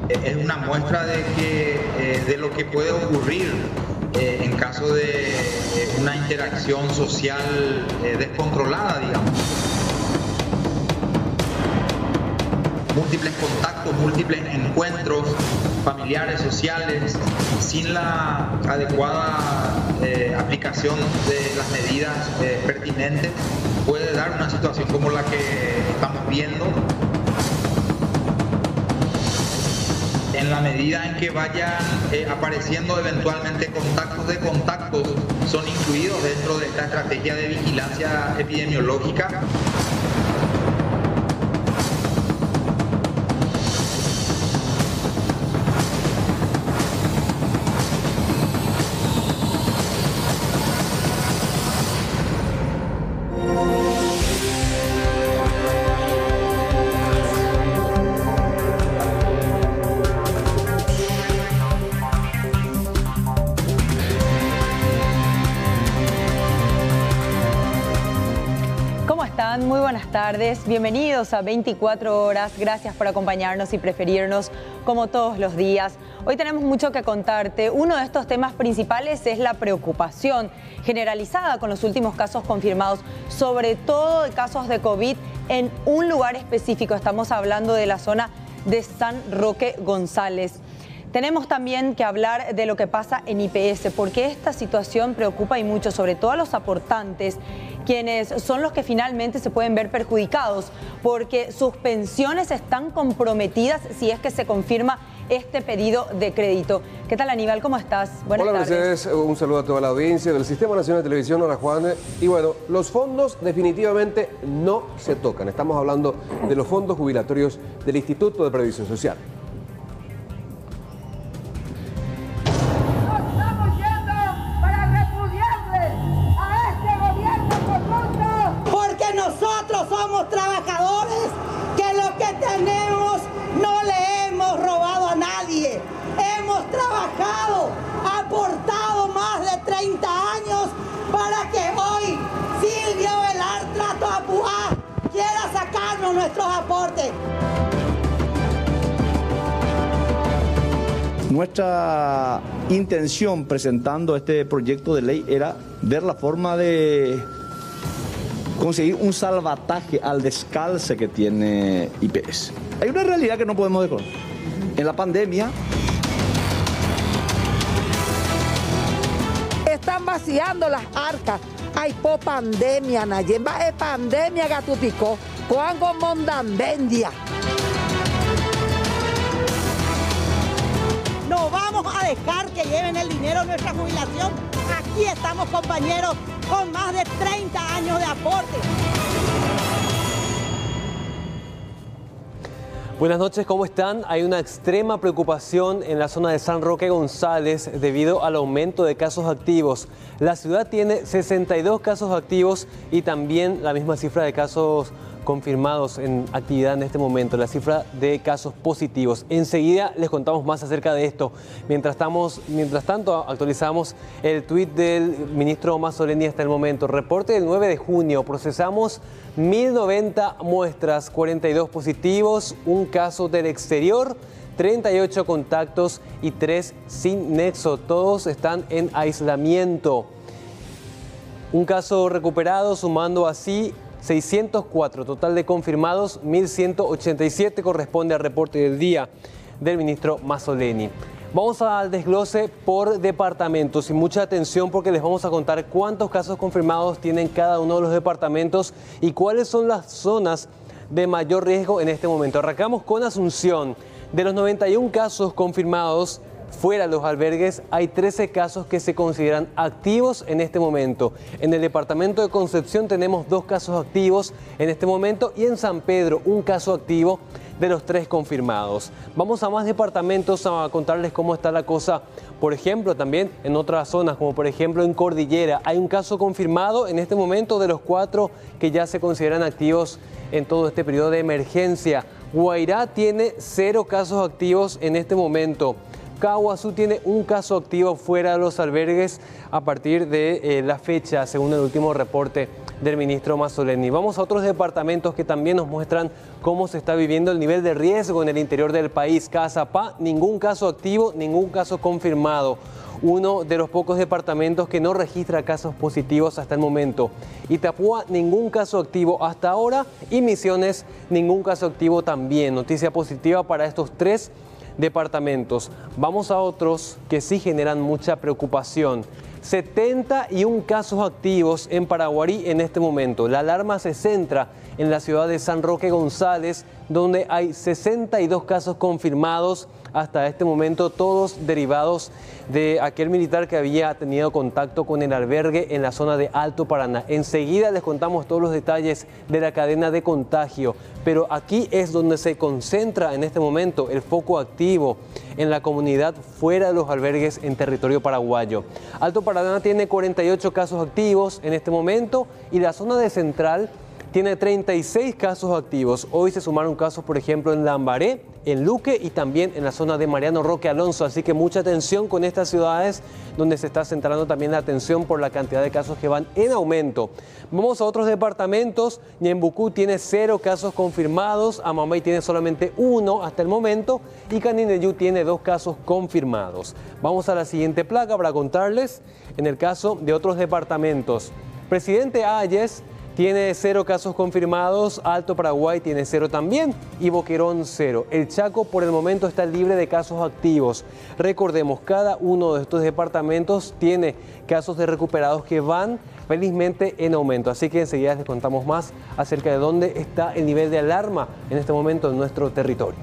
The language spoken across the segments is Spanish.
es una muestra de lo que puede ocurrir en caso de una interacción social descontrolada, digamos. Múltiples contactos, múltiples encuentros familiares, sociales, sin la adecuada aplicación de las medidas pertinentes, puede dar una situación como la que estamos viendo. En la medida en que vayan apareciendo eventualmente contactos de contactos, son incluidos dentro de esta estrategia de vigilancia epidemiológica. Muy buenas tardes, bienvenidos a 24 horas, gracias por acompañarnos y preferirnos como todos los días. Hoy tenemos mucho que contarte. Uno de estos temas principales es la preocupación generalizada con los últimos casos confirmados, sobre todo de casos de COVID en un lugar específico. Estamos hablando de la zona de San Roque González. Tenemos también que hablar de lo que pasa en IPS, porque esta situación preocupa y mucho, sobre todo a los aportantes, quienes son los que finalmente se pueden ver perjudicados, porque sus pensiones están comprometidas si es que se confirma este pedido de crédito. ¿Qué tal, Aníbal? ¿Cómo estás? Buenas tardes. Hola, Mercedes. Un saludo a toda la audiencia del Sistema Nacional de Televisión. Hola, Juan. Y bueno, los fondos definitivamente no se tocan. Estamos hablando de los fondos jubilatorios del Instituto de Previsión Social. Nosotros somos trabajadores que lo que tenemos no le hemos robado a nadie. Hemos trabajado, aportado más de 30 años para que hoy Silvio Velar Trato Apuá quiera sacarnos nuestros aportes. Nuestra intención presentando este proyecto de ley era ver la forma de conseguir un salvataje al descalce que tiene IPS. Hay una realidad que no podemos desconocer. En la pandemia están vaciando las arcas. Hay pandemia, Nayemba, es pandemia gatupicó, cuango mondambendia. No vamos a dejar que lleven el dinero de nuestra jubilación. Aquí estamos, compañeros, con más de 30 años de aporte. Buenas noches, ¿cómo están? Hay una extrema preocupación en la zona de San Roque González debido al aumento de casos activos. La ciudad tiene 62 casos activos y también la misma cifra de casos confirmados en actividad en este momento, la cifra de casos positivos. Enseguida les contamos más acerca de esto. Mientras tanto, actualizamos el tuit del ministro Mazzoleni hasta el momento. Reporte del 9 de junio, procesamos 1090 muestras, 42 positivos, un caso del exterior, 38 contactos y 3 sin nexo. Todos están en aislamiento. Un caso recuperado, sumando así 604, total de confirmados 1187, corresponde al reporte del día del ministro Mazzoleni. Vamos al desglose por departamentos y mucha atención porque les vamos a contar cuántos casos confirmados tienen cada uno de los departamentos y cuáles son las zonas de mayor riesgo en este momento. Arrancamos con Asunción. De los 91 casos confirmados fuera de los albergues, hay 13 casos que se consideran activos en este momento. En el departamento de Concepción tenemos 2 casos activos en este momento y en San Pedro un caso activo de los 3 confirmados. Vamos a más departamentos a contarles cómo está la cosa. Por ejemplo, también en otras zonas, como por ejemplo en Cordillera, hay un caso confirmado en este momento de los 4 que ya se consideran activos en todo este periodo de emergencia. Guairá tiene 0 casos activos en este momento. Caguazú tiene un caso activo fuera de los albergues a partir de la fecha, según el último reporte del ministro Mazzoleni. Vamos a otros departamentos que también nos muestran cómo se está viviendo el nivel de riesgo en el interior del país. Caazapá, ningún caso activo, ningún caso confirmado. Uno de los pocos departamentos que no registra casos positivos hasta el momento. Itapúa, ningún caso activo hasta ahora. Y Misiones, ningún caso activo también. Noticia positiva para estos 3 departamentos. Vamos a otros que sí generan mucha preocupación. 71 casos activos en Paraguarí en este momento. La alarma se centra en la ciudad de San Roque González, donde hay 62 casos confirmados hasta este momento, todos derivados de aquel militar que había tenido contacto con el albergue en la zona de Alto Paraná. Enseguida les contamos todos los detalles de la cadena de contagio, pero aquí es donde se concentra en este momento el foco activo en la comunidad fuera de los albergues en territorio paraguayo. Alto Paraná tiene 48 casos activos en este momento y la zona de Central tiene 36 casos activos. Hoy se sumaron casos, por ejemplo, en Lambaré, en Luque y también en la zona de Mariano Roque Alonso. Así que mucha atención con estas ciudades donde se está centrando también la atención por la cantidad de casos que van en aumento. Vamos a otros departamentos. Ñembucú tiene 0 casos confirmados, Amambay tiene solamente 1 hasta el momento y Canineyú tiene 2 casos confirmados. Vamos a la siguiente placa para contarles en el caso de otros departamentos. Presidente Ayes tiene 0 casos confirmados, Alto Paraguay tiene 0 también y Boquerón 0. El Chaco por el momento está libre de casos activos. Recordemos, cada uno de estos departamentos tiene casos de recuperados que van felizmente en aumento. Así que enseguida les contamos más acerca de dónde está el nivel de alarma en este momento en nuestro territorio.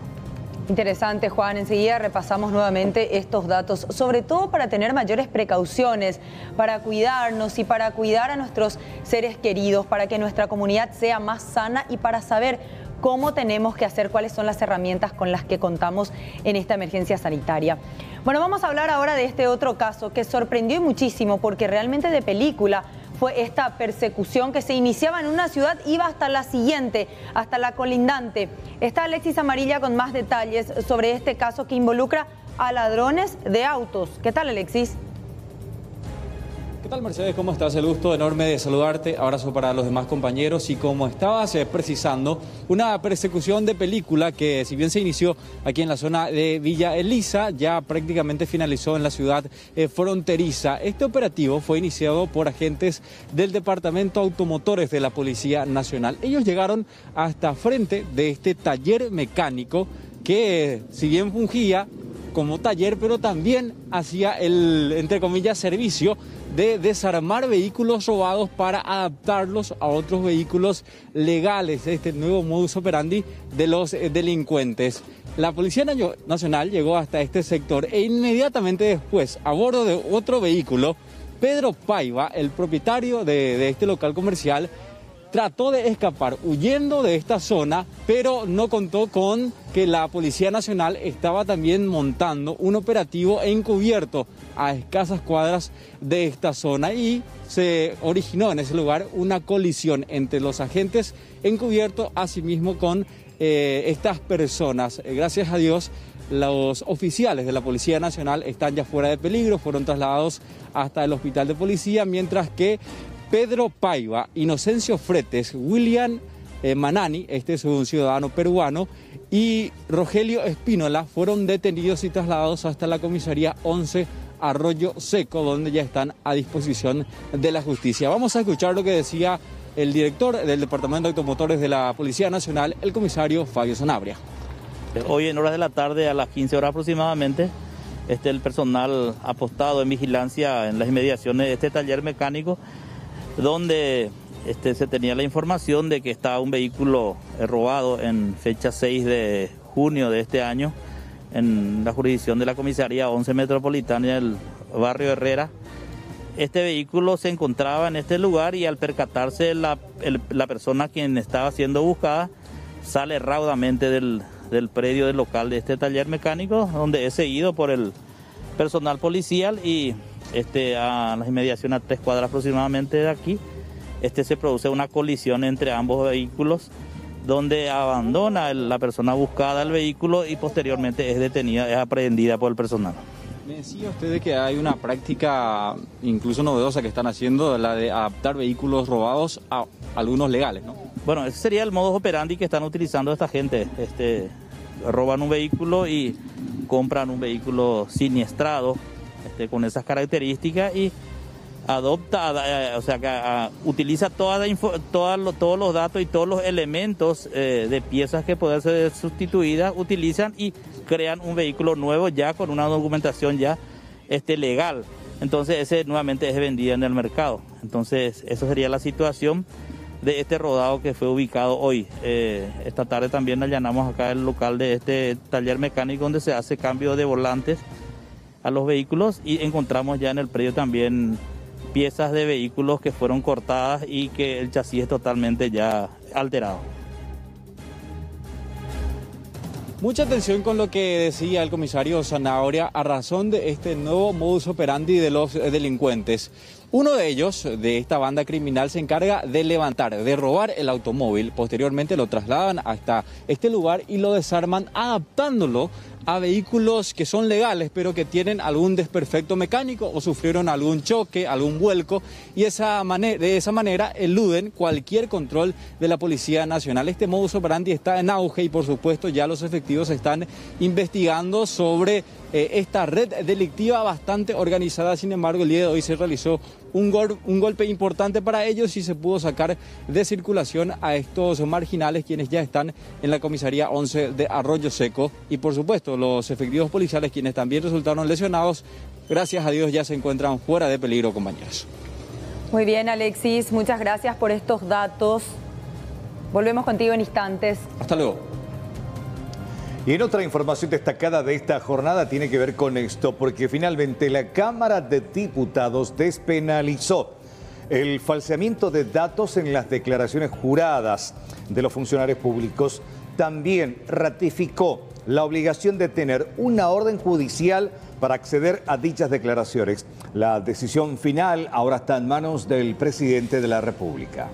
Interesante, Juan. Enseguida repasamos nuevamente estos datos, sobre todo para tener mayores precauciones, para cuidarnos y para cuidar a nuestros seres queridos, para que nuestra comunidad sea más sana y para saber cómo tenemos que hacer, cuáles son las herramientas con las que contamos en esta emergencia sanitaria. Bueno, vamos a hablar ahora de este otro caso que sorprendió muchísimo porque realmente de película fue esta persecución que se iniciaba en una ciudad, iba hasta la siguiente, hasta la colindante. Está Alexis Amarilla con más detalles sobre este caso que involucra a ladrones de autos. ¿Qué tal, Alexis? ¿Qué tal, Mercedes? ¿Cómo estás? El gusto enorme de saludarte. Abrazo para los demás compañeros. Y como estabas precisando, una persecución de película que, si bien se inició aquí en la zona de Villa Elisa, ya prácticamente finalizó en la ciudad fronteriza. Este operativo fue iniciado por agentes del Departamento Automotores de la Policía Nacional. Ellos llegaron hasta frente de este taller mecánico que, si bien fungía como taller, pero también hacía el, entre comillas, servicio de desarmar vehículos robados para adaptarlos a otros vehículos legales, este nuevo modus operandi de los delincuentes. La Policía Nacional llegó hasta este sector e inmediatamente después, a bordo de otro vehículo, Pedro Paiva, el propietario de este local comercial, trató de escapar huyendo de esta zona, pero no contó con que la Policía Nacional estaba también montando un operativo encubierto a escasas cuadras de esta zona y se originó en ese lugar una colisión entre los agentes encubiertos, asimismo con estas personas. Gracias a Dios, los oficiales de la Policía Nacional están ya fuera de peligro, fueron trasladados hasta el hospital de policía, mientras que Pedro Paiva, Inocencio Fretes, William Manani, este es un ciudadano peruano, y Rogelio Espínola fueron detenidos y trasladados hasta la comisaría 11 Arroyo Seco, donde ya están a disposición de la justicia. Vamos a escuchar lo que decía el director del Departamento de Automotores de la Policía Nacional, el comisario Fabio Sanabria. Hoy en horas de la tarde, a las 15 horas aproximadamente, el personal apostado en vigilancia en las inmediaciones de este taller mecánico, donde se tenía la información de que estaba un vehículo robado en fecha 6 de junio de este año en la jurisdicción de la comisaría 11 metropolitana del barrio Herrera. Este vehículo se encontraba en este lugar y al percatarse la persona quien estaba siendo buscada sale raudamente del predio del local de este taller mecánico, donde es seguido por el personal policial y a las inmediaciones a 3 cuadras aproximadamente de aquí, se produce una colisión entre ambos vehículos, donde abandona la persona buscada el vehículo y posteriormente es detenida, es aprehendida por el personal. Me decía usted de que hay una práctica incluso novedosa que están haciendo, la de adaptar vehículos robados a algunos legales, ¿no? Bueno, ese sería el modus operandi que están utilizando esta gente. Roban un vehículo y compran un vehículo siniestrado con esas características y utiliza todos los datos y todos los elementos de piezas que pueden ser sustituidas, utilizan y crean un vehículo nuevo ya con una documentación ya legal. Entonces ese nuevamente es vendido en el mercado. Entonces esa sería la situación de este rodado que fue ubicado hoy. Esta tarde también allanamos acá el local de este taller mecánico donde se hace cambio de volantes a los vehículos y encontramos ya en el predio también piezas de vehículos que fueron cortadas y que el chasis es totalmente ya alterado. Mucha atención con lo que decía el comisario Zanabria a razón de este nuevo modus operandi de los delincuentes. Uno de ellos, de esta banda criminal, se encarga de levantar, de robar el automóvil. Posteriormente lo trasladan hasta este lugar y lo desarman adaptándolo a vehículos que son legales pero que tienen algún desperfecto mecánico o sufrieron algún choque, algún vuelco y de esa manera eluden cualquier control de la Policía Nacional. Este modus operandi está en auge y por supuesto ya los efectivos están investigando sobre esta red delictiva bastante organizada. Sin embargo, el día de hoy se realizó un golpe importante para ellos y se pudo sacar de circulación a estos marginales quienes ya están en la comisaría 11 de Arroyo Seco y por supuesto los efectivos policiales quienes también resultaron lesionados, gracias a Dios ya se encuentran fuera de peligro, compañeros. Muy bien, Alexis, muchas gracias por estos datos. Volvemos contigo en instantes. Hasta luego. Y en otra información destacada de esta jornada tiene que ver con esto, porque finalmente la Cámara de Diputados despenalizó el falseamiento de datos en las declaraciones juradas de los funcionarios públicos. También ratificó la obligación de tener una orden judicial para acceder a dichas declaraciones. La decisión final ahora está en manos del presidente de la República.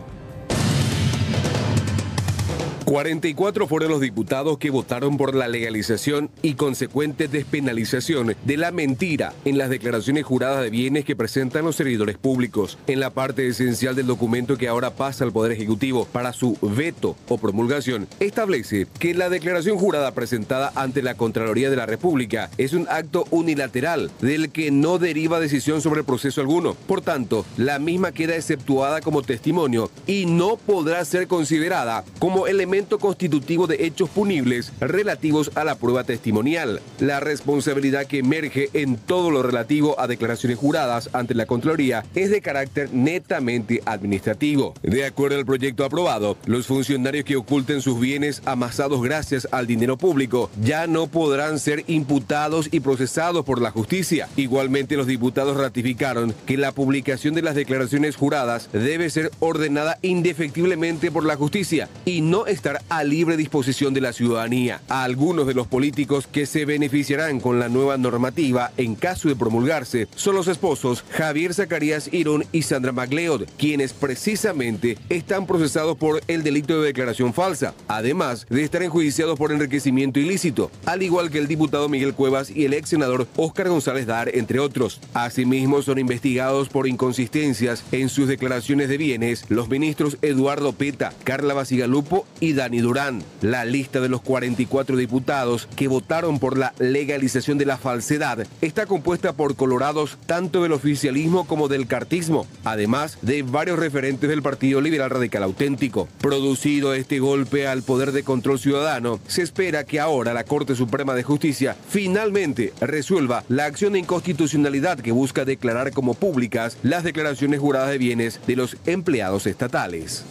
44 fueron los diputados que votaron por la legalización y consecuente despenalización de la mentira en las declaraciones juradas de bienes que presentan los servidores públicos. En la parte esencial del documento que ahora pasa al Poder Ejecutivo para su veto o promulgación, establece que la declaración jurada presentada ante la Contraloría de la República es un acto unilateral del que no deriva decisión sobre el proceso alguno. Por tanto, la misma queda exceptuada como testimonio y no podrá ser considerada como elemento constitutivo de hechos punibles relativos a la prueba testimonial. La responsabilidad que emerge en todo lo relativo a declaraciones juradas ante la Contraloría es de carácter netamente administrativo. De acuerdo al proyecto aprobado, los funcionarios que oculten sus bienes amasados gracias al dinero público ya no podrán ser imputados y procesados por la justicia. Igualmente, los diputados ratificaron que la publicación de las declaraciones juradas debe ser ordenada indefectiblemente por la justicia y no estar a libre disposición de la ciudadanía. A algunos de los políticos que se beneficiarán con la nueva normativa en caso de promulgarse son los esposos Javier Zacarías Irún y Sandra MacLeod, quienes precisamente están procesados por el delito de declaración falsa, además de estar enjuiciados por enriquecimiento ilícito, al igual que el diputado Miguel Cuevas y el ex senador Óscar González Dar, entre otros. Asimismo, son investigados por inconsistencias en sus declaraciones de bienes los ministros Eduardo Peta, Carla Basigalupo y Dani Durán. La lista de los 44 diputados que votaron por la legalización de la falsedad está compuesta por colorados tanto del oficialismo como del cartismo, además de varios referentes del Partido Liberal Radical Auténtico. Producido este golpe al poder de control ciudadano, se espera que ahora la Corte Suprema de Justicia finalmente resuelva la acción de inconstitucionalidad que busca declarar como públicas las declaraciones juradas de bienes de los empleados estatales.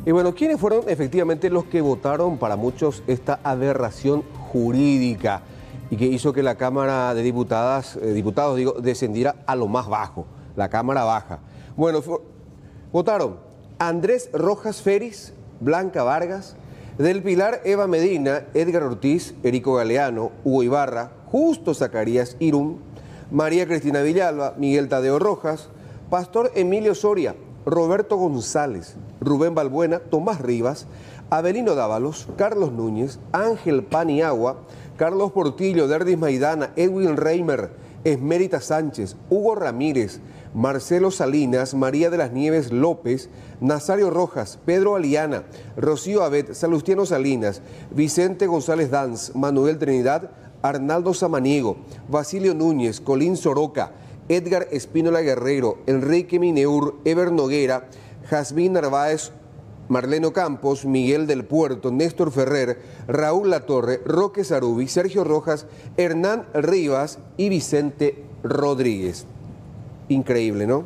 Y bueno, ¿quiénes fueron efectivamente los que votaron para muchos esta aberración jurídica y que hizo que la Cámara de Diputados descendiera a lo más bajo, la Cámara Baja? Bueno, votaron Andrés Rojas Feris, Blanca Vargas, Del Pilar Eva Medina, Edgar Ortiz, Erico Galeano, Hugo Ibarra, Justo Zacarías Irún, María Cristina Villalba, Miguel Tadeo Rojas, Pastor Emilio Soria, Roberto González, Rubén Balbuena, Tomás Rivas, Abelino Dávalos, Carlos Núñez, Ángel Paniagua, Carlos Portillo, Derdis Maidana, Edwin Reimer, Esmérita Sánchez, Hugo Ramírez, Marcelo Salinas, María de las Nieves López, Nazario Rojas, Pedro Aliana, Rocío Abed, Salustiano Salinas, Vicente González Danz, Manuel Trinidad, Arnaldo Samaniego, Basilio Núñez, Colín Soroca, Edgar Espínola Guerrero, Enrique Mineur, Ever Noguera, Jazmín Narváez, Marleno Campos, Miguel del Puerto, Néstor Ferrer, Raúl Latorre, Roque Sarubi, Sergio Rojas, Hernán Rivas y Vicente Rodríguez. Increíble, ¿no?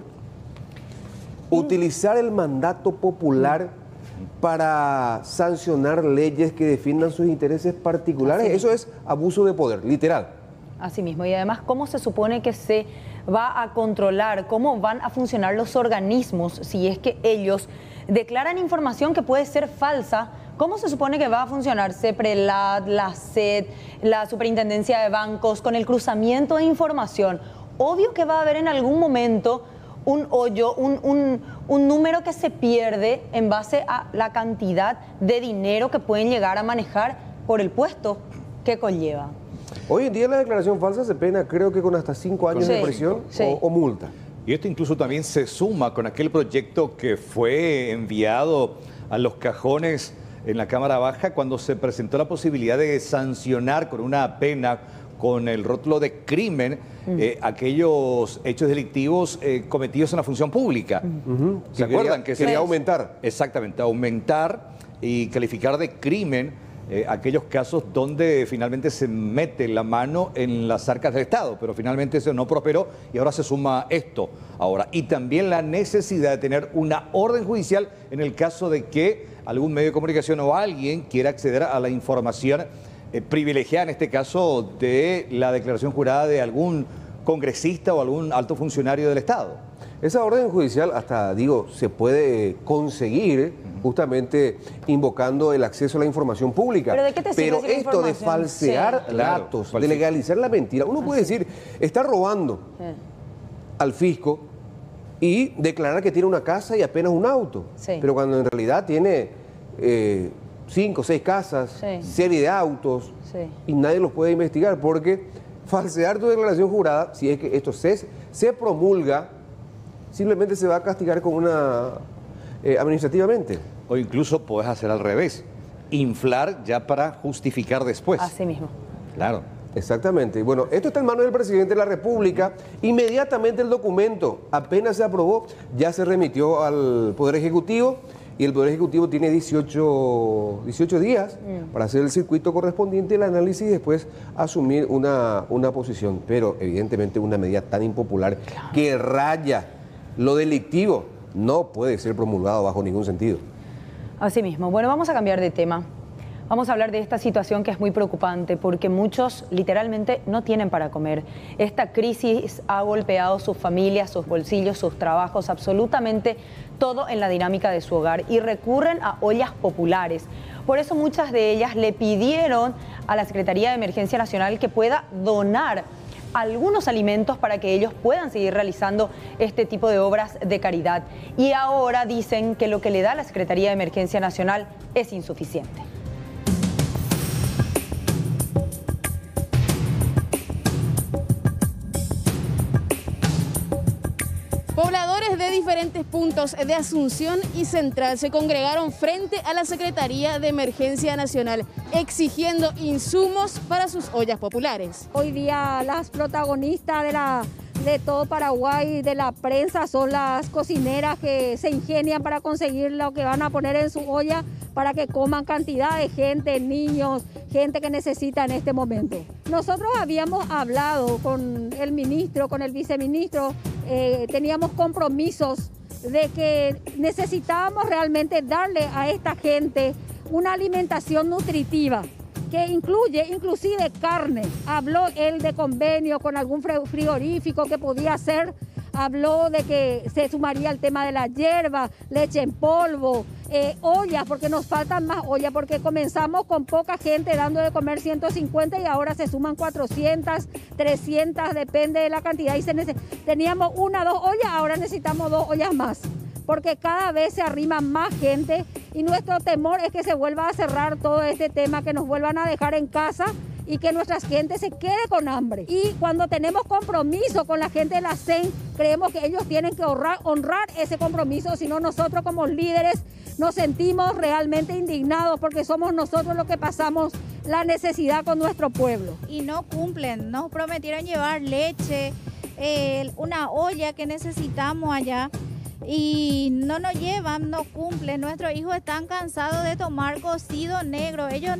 Utilizar el mandato popular para sancionar leyes que defiendan sus intereses particulares, eso es abuso de poder, literal. Así mismo, y además, ¿cómo se supone que se va a controlar? ¿Cómo van a funcionar los organismos si es que ellos declaran información que puede ser falsa? ¿Cómo se supone que va a funcionar CEPRELAT, la SED, la Superintendencia de Bancos, con el cruzamiento de información? Obvio que va a haber en algún momento un hoyo, un número que se pierde en base a la cantidad de dinero que pueden llegar a manejar por el puesto que conlleva. Hoy en día la declaración falsa se pena, creo que con hasta 5 años de prisión o multa. Y esto incluso también se suma con aquel proyecto que fue enviado a los cajones en la Cámara Baja cuando se presentó la posibilidad de sancionar con una pena, con el rótulo de crimen, aquellos hechos delictivos cometidos en la función pública. ¿Se acuerdan? Que quería aumentar. Exactamente, aumentar y calificar de crimen aquellos casos donde finalmente se mete la mano en las arcas del Estado, pero finalmente eso no prosperó y ahora se suma esto. Ahora, y también la necesidad de tener una orden judicial en el caso de que algún medio de comunicación o alguien quiera acceder a la información privilegiada, en este caso, de la declaración jurada de algún congresista o algún alto funcionario del Estado. Esa orden judicial hasta, digo, se puede conseguir justamente invocando el acceso a la información pública. ¿Pero de qué te sirve Pero esto de falsear datos, de legalizar la mentira, uno puede decir, está robando al fisco y declarar que tiene una casa y apenas un auto. Pero cuando en realidad tiene 5 o 6 casas, serie de autos, y nadie los puede investigar, porque falsear tu declaración jurada, si es que esto se promulga, simplemente se va a castigar con una administrativamente. O incluso puedes hacer al revés, inflar ya para justificar después. Así mismo. Claro. Exactamente. Bueno, esto está en manos del presidente de la República. Inmediatamente el documento, apenas se aprobó, ya se remitió al Poder Ejecutivo y el Poder Ejecutivo tiene 18 días para hacer el circuito correspondiente, el análisis y después asumir una posición. Pero evidentemente una medida tan impopular que raya lo delictivo no puede ser promulgado bajo ningún sentido. Así mismo. Bueno, vamos a cambiar de tema. Vamos a hablar de esta situación que es muy preocupante porque muchos literalmente no tienen para comer. Esta crisis ha golpeado sus familias, sus bolsillos, sus trabajos, absolutamente todo en la dinámica de su hogar y recurren a ollas populares. Por eso muchas de ellas le pidieron a la Secretaría de Emergencia Nacional que pueda donar algunos alimentos para que ellos puedan seguir realizando este tipo de obras de caridad. Y ahora dicen que lo que le da la Secretaría de Emergencia Nacional es insuficiente. Pobladores de diferentes puntos de Asunción y Central se congregaron frente a la Secretaría de Emergencia Nacional exigiendo insumos para sus ollas populares. Hoy día las protagonistas de todo Paraguay, de la prensa, son las cocineras que se ingenian para conseguir lo que van a poner en su olla para que coman cantidad de gente, niños, gente que necesita en este momento. Nosotros habíamos hablado con el ministro, con el viceministro, teníamos compromisos de que necesitábamos realmente darle a esta gente una alimentación nutritiva que incluye inclusive carne. Habló él de convenio con algún frigorífico que podía hacer, habló de que se sumaría el tema de la hierba, leche en polvo, ollas, porque nos faltan más ollas, porque comenzamos con poca gente dando de comer 150 y ahora se suman 400, 300, depende de la cantidad. Y teníamos 1 o 2 ollas, ahora necesitamos 2 ollas más, porque cada vez se arrima más gente Y nuestro temor es que se vuelva a cerrar todo este tema, que nos vuelvan a dejar en casa y que nuestra gente se quede con hambre. Y cuando tenemos compromiso con la gente de la CEN, creemos que ellos tienen que honrar ese compromiso, si no nosotros como líderes nos sentimos realmente indignados porque somos nosotros los que pasamos la necesidad con nuestro pueblo. Y no cumplen, nos prometieron llevar leche, una olla que necesitamos allá. Y no nos llevan, no cumplen. Nuestros hijos están cansados de tomar cocido negro. Ellos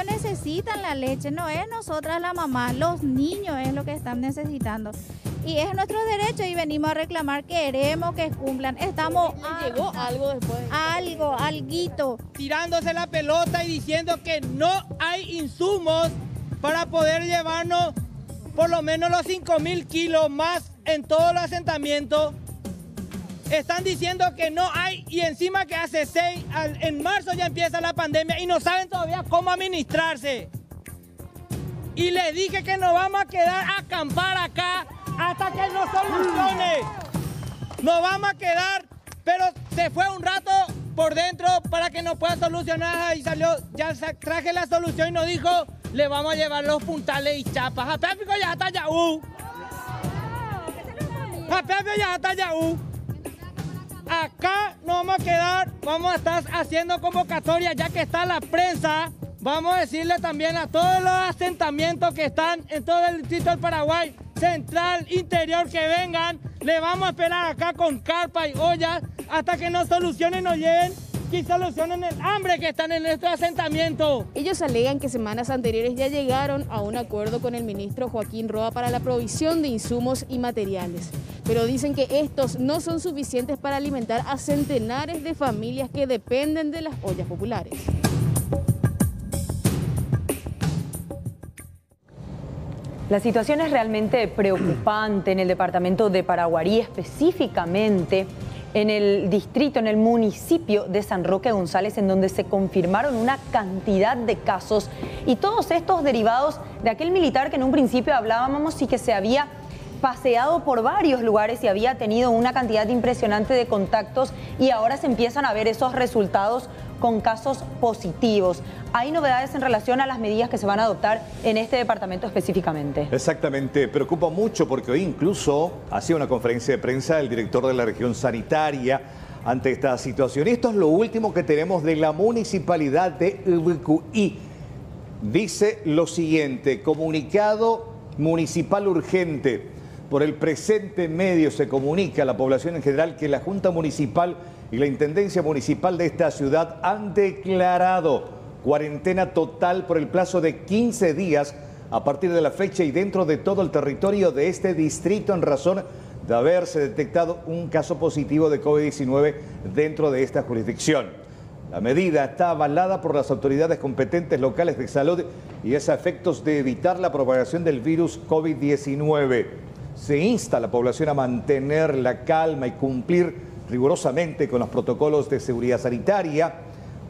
necesitan la leche, no es nosotras la mamá, los niños es lo que están necesitando. Y es nuestro derecho y venimos a reclamar, queremos que cumplan. Estamos... ¿Llegó algo después? Alguito. Tirándose la pelota y diciendo que no hay insumos para poder llevarnos por lo menos los 5.000 kilos más en todo el asentamiento. Están diciendo que no hay y encima que hace 6, en marzo ya empieza la pandemia y no saben todavía cómo administrarse. Y les dije que nos vamos a quedar a acampar acá hasta que nos solucione. Nos vamos a quedar, pero se fue un rato por dentro para que nos pueda solucionar y salió, ya traje la solución y nos dijo, le vamos a llevar los puntales y chapas. Apépico ya está ya Apépico ya está ya Acá nos vamos a quedar, vamos a estar haciendo convocatoria ya que está la prensa. Vamos a decirle también a todos los asentamientos que están en todo el distrito del Paraguay, central, interior, que vengan. Le vamos a esperar acá con carpa y ollas hasta que nos solucionen, nos lleven y solucionen el hambre que están en nuestro asentamiento. Ellos alegan que semanas anteriores ya llegaron a un acuerdo con el ministro Joaquín Roa para la provisión de insumos y materiales, pero dicen que estos no son suficientes para alimentar a centenares de familias que dependen de las ollas populares. La situación es realmente preocupante en el departamento de Paraguarí, específicamente en el distrito, en el municipio de San Roque González, en donde se confirmaron una cantidad de casos y todos estos derivados de aquel militar que en un principio hablábamos y que se había paseado por varios lugares y había tenido una cantidad impresionante de contactos y ahora se empiezan a ver esos resultados con casos positivos. ¿Hay novedades en relación a las medidas que se van a adoptar en este departamento específicamente? Exactamente, preocupa mucho porque hoy incluso hacía una conferencia de prensa el director de la región sanitaria ante esta situación. Y esto es lo último que tenemos de la municipalidad de Ubucuy. Dice lo siguiente: comunicado municipal urgente. Por el presente medio se comunica a la población en general que la Junta Municipal y la Intendencia Municipal de esta ciudad han declarado cuarentena total por el plazo de 15 días a partir de la fecha y dentro de todo el territorio de este distrito en razón de haberse detectado un caso positivo de COVID-19 dentro de esta jurisdicción. La medida está avalada por las autoridades competentes locales de salud y es a efectos de evitar la propagación del virus COVID-19. Se insta a la población a mantener la calma y cumplir rigurosamente con los protocolos de seguridad sanitaria.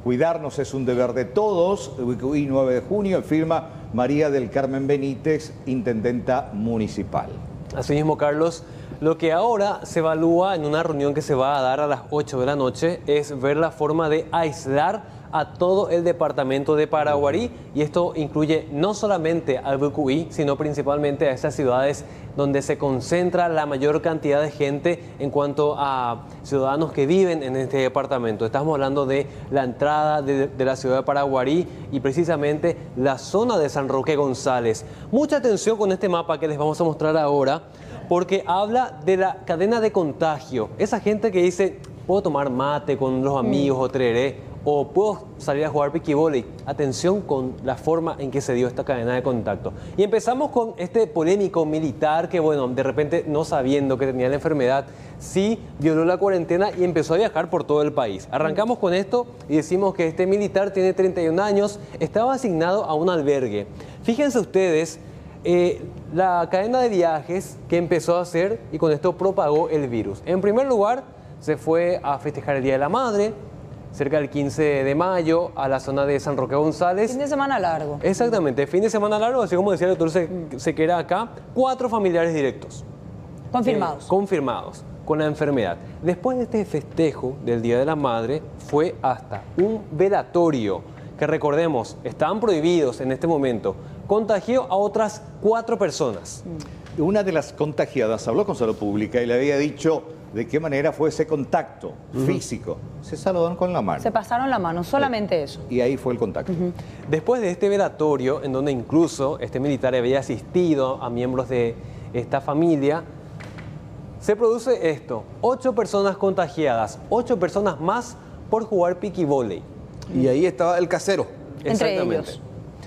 Cuidarnos es un deber de todos. Ubucuy, 9 de junio, firma María del Carmen Benítez, intendenta municipal. Asimismo, Carlos, lo que ahora se evalúa en una reunión que se va a dar a las 8 de la noche es ver la forma de aislar a todo el departamento de Paraguarí, y esto incluye no solamente a Ubucuy, sino principalmente a esas ciudades donde se concentra la mayor cantidad de gente en cuanto a ciudadanos que viven en este departamento. Estamos hablando de la entrada de la ciudad de Paraguarí y precisamente la zona de San Roque González. Mucha atención con este mapa que les vamos a mostrar ahora, porque habla de la cadena de contagio. Esa gente que dice, puedo tomar mate con los amigos o tereré, o puedo salir a jugar piquiboli. Atención con la forma en que se dio esta cadena de contacto. Y empezamos con este polémico militar que, bueno, de repente no sabiendo que tenía la enfermedad, sí violó la cuarentena y empezó a viajar por todo el país. Arrancamos con esto y decimos que este militar tiene 31 años, estaba asignado a un albergue. Fíjense ustedes la cadena de viajes que empezó a hacer y con esto propagó el virus. En primer lugar, se fue a festejar el Día de la Madre, cerca del 15 de mayo, a la zona de San Roque González. Fin de semana largo. Exactamente, fin de semana largo, así como decía el doctor Sequera acá, 4 familiares directos. Confirmados. Confirmados con la enfermedad. Después de este festejo del Día de la Madre, fue hasta un velatorio, que recordemos, estaban prohibidos en este momento. Contagió a otras 4 personas. Una de las contagiadas habló con Salud Pública y le había dicho de qué manera fue ese contacto físico. Se saludaron con la mano. Se pasaron la mano, solamente eso. Y ahí fue el contacto. Después de este velatorio, en donde incluso este militar había asistido a miembros de esta familia, se produce esto: 8 personas contagiadas, 8 personas más por jugar piquivóley. Y ahí estaba el casero. Exactamente.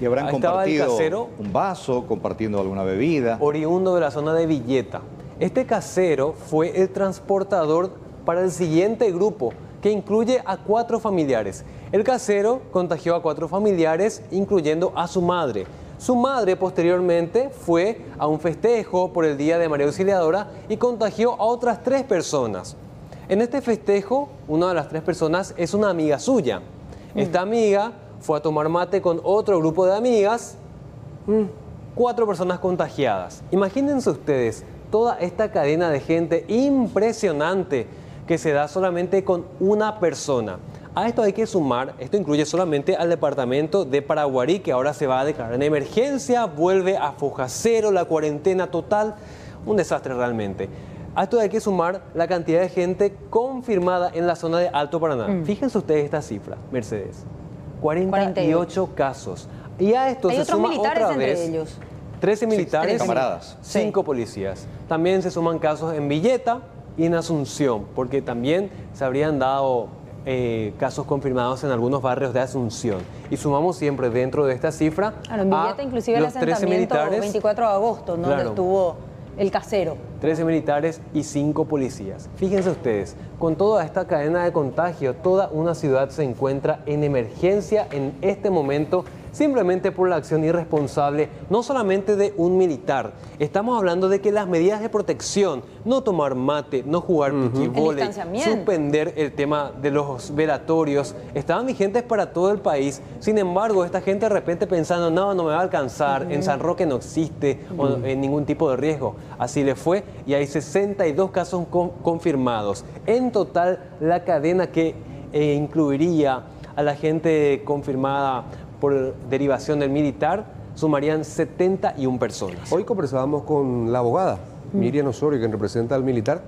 Y habrán Ahí estaba el compartido casero, un vaso, compartiendo alguna bebida. oriundo de la zona de Villeta. Este casero fue el transportador para el siguiente grupo, que incluye a 4 familiares. El casero contagió a 4 familiares, incluyendo a su madre. Su madre posteriormente fue a un festejo por el Día de María Auxiliadora y contagió a otras 3 personas. En este festejo, una de las 3 personas es una amiga suya. Esta amiga fue a tomar mate con otro grupo de amigas. 4 personas contagiadas. Imagínense ustedes toda esta cadena de gente impresionante que se da solamente con una persona. A esto hay que sumar, esto incluye solamente al departamento de Paraguarí, que ahora se va a declarar en emergencia, vuelve a foja cero, la cuarentena total, un desastre realmente. A esto hay que sumar la cantidad de gente confirmada en la zona de Alto Paraná. Fíjense ustedes esta cifra, Mercedes. 48 casos. Y a esto se suma otra vez ellos. 13 militares, camaradas. 5 policías. También se suman casos en Villeta y en Asunción, porque también se habrían dado casos confirmados en algunos barrios de Asunción. Y sumamos siempre dentro de esta cifra en Villeta, inclusive el los 13 asentamiento militares, 24 de agosto, ¿no? Donde estuvo el casero. 13 militares y 5 policías. Fíjense ustedes, con toda esta cadena de contagio, toda una ciudad se encuentra en emergencia en este momento, simplemente por la acción irresponsable, no solamente de un militar. Estamos hablando de que las medidas de protección, no tomar mate, no jugar piquivóley, suspender el tema de los velatorios, estaban vigentes para todo el país. Sin embargo, esta gente de repente pensando, no me va a alcanzar, en San Roque no existe ningún tipo de riesgo. Así le fue y hay 62 casos confirmados. En total, la cadena que incluiría a la gente confirmada por derivación del militar, sumarían 71 personas. Hoy conversábamos con la abogada, Miriam Osorio, quien representa al militar,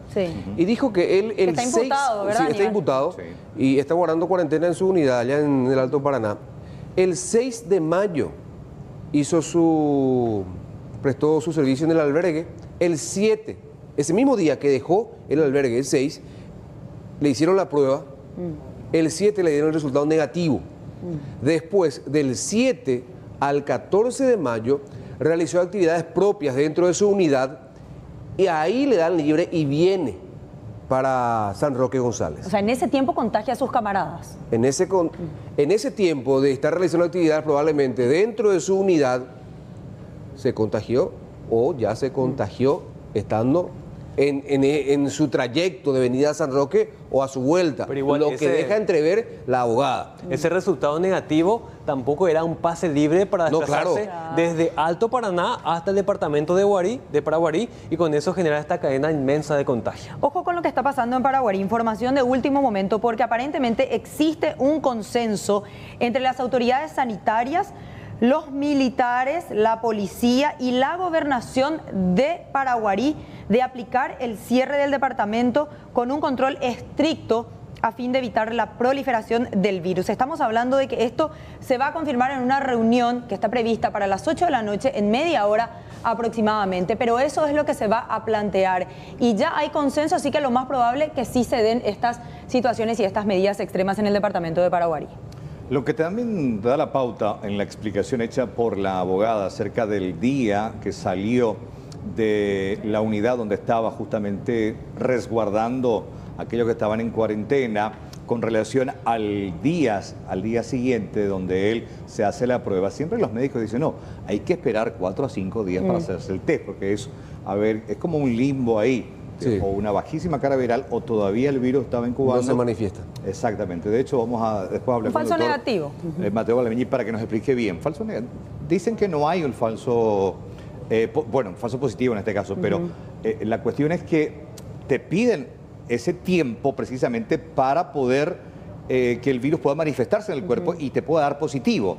y dijo que él está imputado, ¿verdad, está imputado y está guardando cuarentena en su unidad allá en el Alto Paraná. El 6 de mayo prestó su servicio en el albergue. El 7, ese mismo día que dejó el albergue, el 6, le hicieron la prueba. El 7 le dieron el resultado negativo. Después, del 7 al 14 de mayo, realizó actividades propias dentro de su unidad y ahí le dan libre y viene para San Roque González. O sea, en ese tiempo contagia a sus camaradas. En ese tiempo de estar realizando actividades probablemente dentro de su unidad, se contagió o ya se contagió estando en su trayecto de venida a San Roque o a su vuelta, pero igual lo que deja entrever la abogada. Ese resultado negativo tampoco era un pase libre para desplazarse desde Alto Paraná hasta el departamento de Paraguarí, y con eso genera esta cadena inmensa de contagio. Ojo con lo que está pasando en Paraguarí, información de último momento, porque aparentemente existe un consenso entre las autoridades sanitarias, los militares, la policía y la gobernación de Paraguarí de aplicar el cierre del departamento con un control estricto a fin de evitar la proliferación del virus. Estamos hablando de que esto se va a confirmar en una reunión que está prevista para las 8 de la noche, en media hora aproximadamente, pero eso es lo que se va a plantear y ya hay consenso, así que lo más probable que sí se den estas situaciones y estas medidas extremas en el departamento de Paraguarí. Lo que también da la pauta en la explicación hecha por la abogada acerca del día que salió de la unidad donde estaba justamente resguardando a aquellos que estaban en cuarentena con relación al día siguiente donde él se hace la prueba. Siempre los médicos dicen, no, hay que esperar 4 a 5 días para hacerse el test, porque es como un limbo ahí. Sí. O una bajísima carga viral o todavía el virus estaba incubando. No se manifiesta. Exactamente. De hecho, vamos a después hablar con el doctor negativo. Mateo Balemiñi para que nos explique bien. Falso negativo. Dicen que no hay un falso, falso positivo en este caso, pero la cuestión es que te piden ese tiempo precisamente para poder que el virus pueda manifestarse en el cuerpo y te pueda dar positivo.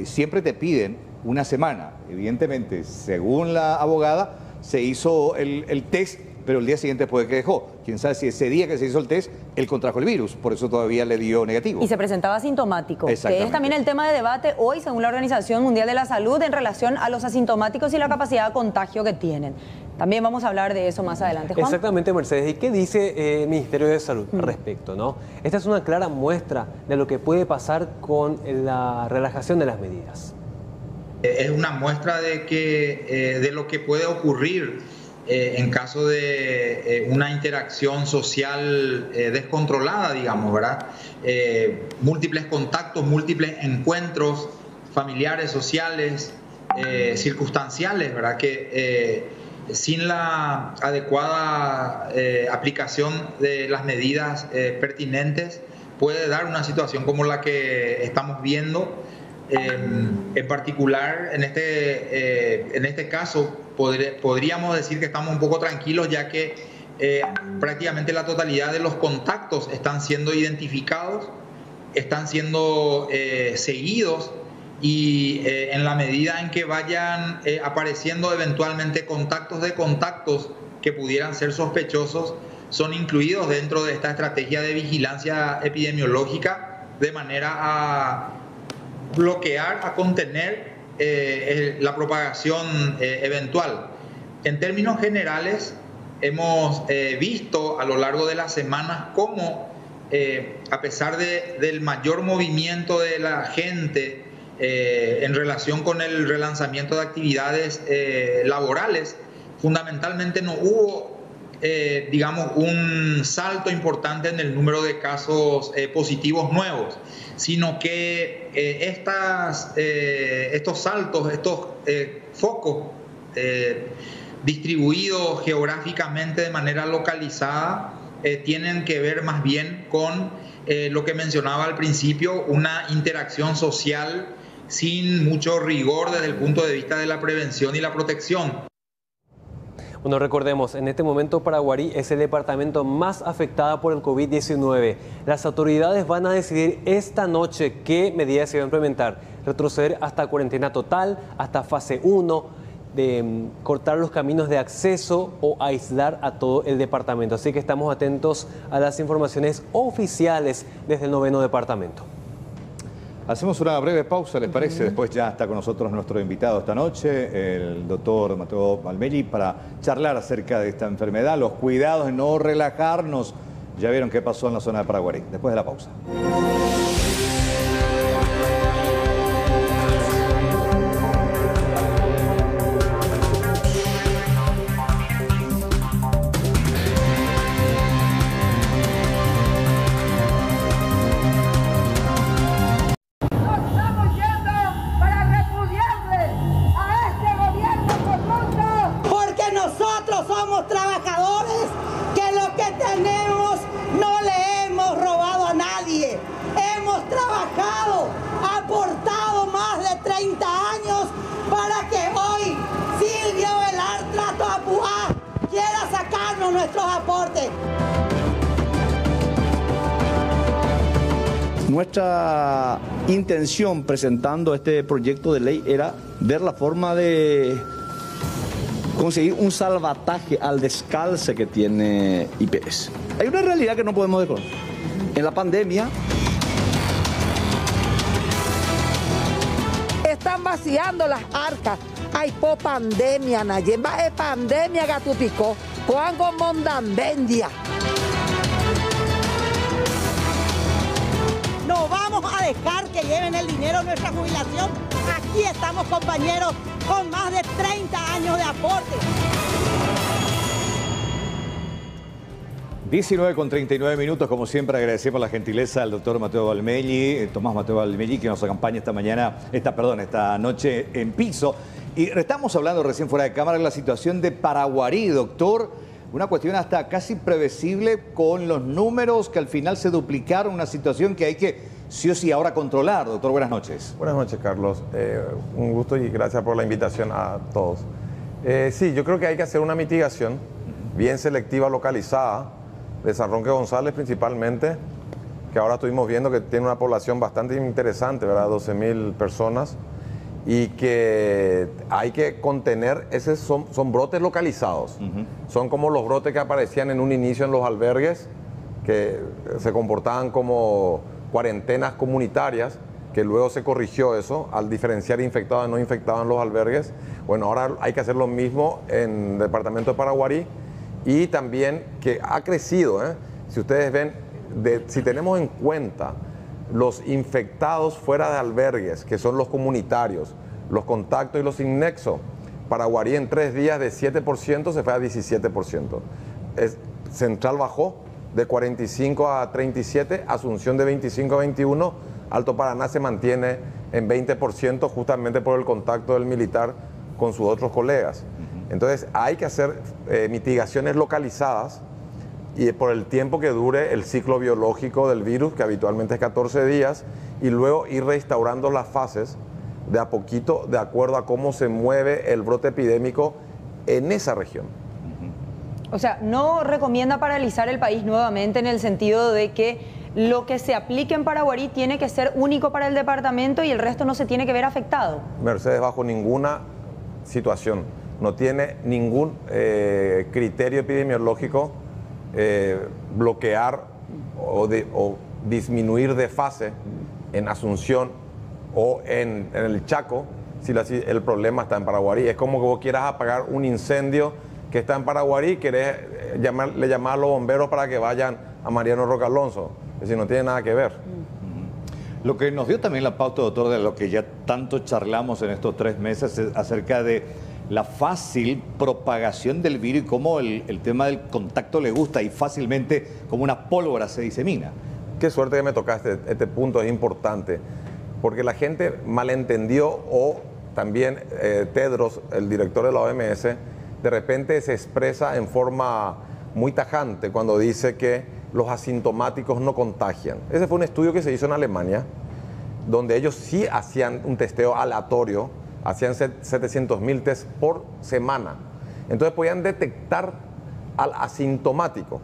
Siempre te piden una semana. Evidentemente, según la abogada, se hizo el test, pero el día siguiente puede que dejó. Quién sabe si ese día que se hizo el test, él contrajo el virus, por eso todavía le dio negativo. Y se presentaba asintomático, que es también el tema de debate hoy, según la Organización Mundial de la Salud, en relación a los asintomáticos y la capacidad de contagio que tienen. También vamos a hablar de eso más adelante. ¿Juan? Exactamente, Mercedes. ¿Y qué dice el Ministerio de Salud al respecto, no? Esta es una clara muestra de lo que puede pasar con la relajación de las medidas. Es una muestra de lo que puede ocurrir en caso de una interacción social descontrolada, digamos, ¿verdad? Múltiples contactos, múltiples encuentros familiares, sociales, circunstanciales, ¿verdad? Que sin la adecuada aplicación de las medidas pertinentes puede dar una situación como la que estamos viendo. En particular, en este caso, podríamos decir que estamos un poco tranquilos, ya que prácticamente la totalidad de los contactos están siendo identificados, están siendo seguidos, y en la medida en que vayan apareciendo eventualmente contactos de contactos que pudieran ser sospechosos, son incluidos dentro de esta estrategia de vigilancia epidemiológica, de manera a bloquear, a contener la propagación eventual. En términos generales, hemos visto a lo largo de las semanas cómo, a pesar del mayor movimiento de la gente en relación con el relanzamiento de actividades laborales, fundamentalmente no hubo, digamos, un salto importante en el número de casos positivos nuevos, sino que estos saltos, estos focos distribuidos geográficamente de manera localizada, tienen que ver más bien con lo que mencionaba al principio, una interacción social sin mucho rigor desde el punto de vista de la prevención y la protección. Bueno, recordemos, en este momento Paraguarí es el departamento más afectado por el COVID-19. Las autoridades van a decidir esta noche qué medidas se van a implementar. Retroceder hasta cuarentena total, hasta fase 1, de cortar los caminos de acceso o aislar a todo el departamento. Así que estamos atentos a las informaciones oficiales desde el 9º departamento. Hacemos una breve pausa, ¿les parece? Después ya está con nosotros nuestro invitado esta noche, el doctor Mateo Valmelli, para charlar acerca de esta enfermedad, los cuidados de no relajarnos. Ya vieron qué pasó en la zona de Paraguarí. Después de la pausa. Nuestros aportes. Nuestra intención presentando este proyecto de ley era ver la forma de conseguir un salvataje al descalce que tiene IPS. Hay una realidad que no podemos desconocer. En la pandemia están vaciando las arcas. Hay pandemia, Nayemba es pandemia gatupicó. Juango Mondambendia. No vamos a dejar que lleven el dinero de nuestra jubilación. Aquí estamos, compañeros, con más de 30 años de aporte. 19:39, como siempre, agradecemos la gentileza al doctor Mateo Valmelli, Tomás Mateo Valmelli, que nos acompaña esta noche en piso. Y estamos hablando recién fuera de cámara de la situación de Paraguarí, doctor. Una cuestión hasta casi previsible con los números que al final se duplicaron, una situación que hay que sí o sí ahora controlar. Doctor, buenas noches. Buenas noches, Carlos. Un gusto y gracias por la invitación a todos. Sí, yo creo que hay que hacer una mitigación bien selectiva, localizada, de San Roque González principalmente, que ahora estuvimos viendo que tiene una población bastante interesante, ¿verdad? 12.000 personas, y que hay que contener, esos son brotes localizados. Son como los brotes que aparecían en un inicio en los albergues, que se comportaban como cuarentenas comunitarias, que luego se corrigió eso al diferenciar infectados y no infectados en los albergues. Bueno, ahora hay que hacer lo mismo en el departamento de Paraguarí, y también que ha crecido, si ustedes ven, si tenemos en cuenta los infectados fuera de albergues, que son los comunitarios, los contactos y los sin nexo, Paraguarí en 3 días de 7% se fue a 17%. Central bajó de 45 a 37, Asunción de 25 a 21, Alto Paraná se mantiene en 20% justamente por el contacto del militar con sus otros colegas. Entonces hay que hacer mitigaciones localizadas y por el tiempo que dure el ciclo biológico del virus, que habitualmente es 14 días, y luego ir restaurando las fases de a poquito de acuerdo a cómo se mueve el brote epidémico en esa región. O sea, no recomienda paralizar el país nuevamente en el sentido de que lo que se aplique en Paraguarí tiene que ser único para el departamento y el resto no se tiene que ver afectado. Mercedes, bajo ninguna situación, no tiene ningún criterio epidemiológico bloquear o disminuir de fase en Asunción o en el Chaco si el problema está en Paraguarí. Es como que vos quieras apagar un incendio que está en Paraguarí, querés llamar a los bomberos para que vayan a Mariano Roca Alonso. Es decir, no tiene nada que ver. Lo que nos dio también la pauta, doctor, de lo que ya tanto charlamos en estos 3 meses es acerca de la fácil propagación del virus y cómo el tema del contacto le gusta y fácilmente como una pólvora se disemina. Qué suerte que me tocaste, este punto es importante, porque la gente malentendió o también Tedros, el director de la OMS, de repente se expresa en forma muy tajante cuando dice que los asintomáticos no contagian. Ese fue un estudio que se hizo en Alemania, donde ellos sí hacían un testeo aleatorio, hacían 700.000 test por semana. Entonces podían detectar al asintomático.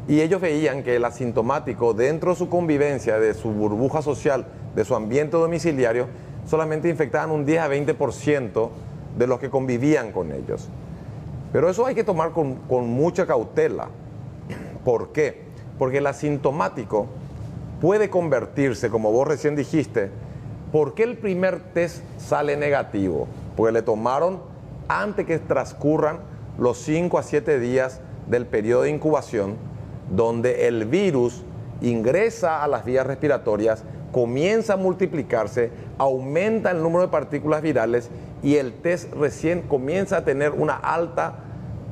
Y ellos veían que el asintomático, dentro de su convivencia, de su burbuja social, de su ambiente domiciliario, solamente infectaban un 10 a 20% de los que convivían con ellos. Pero eso hay que tomar con mucha cautela. ¿Por qué? Porque el asintomático puede convertirse, como vos recién dijiste, ¿por qué el primer test sale negativo? Porque le tomaron antes que transcurran los 5 a 7 días del periodo de incubación, donde el virus ingresa a las vías respiratorias, comienza a multiplicarse, aumenta el número de partículas virales y el test recién comienza a tener una alta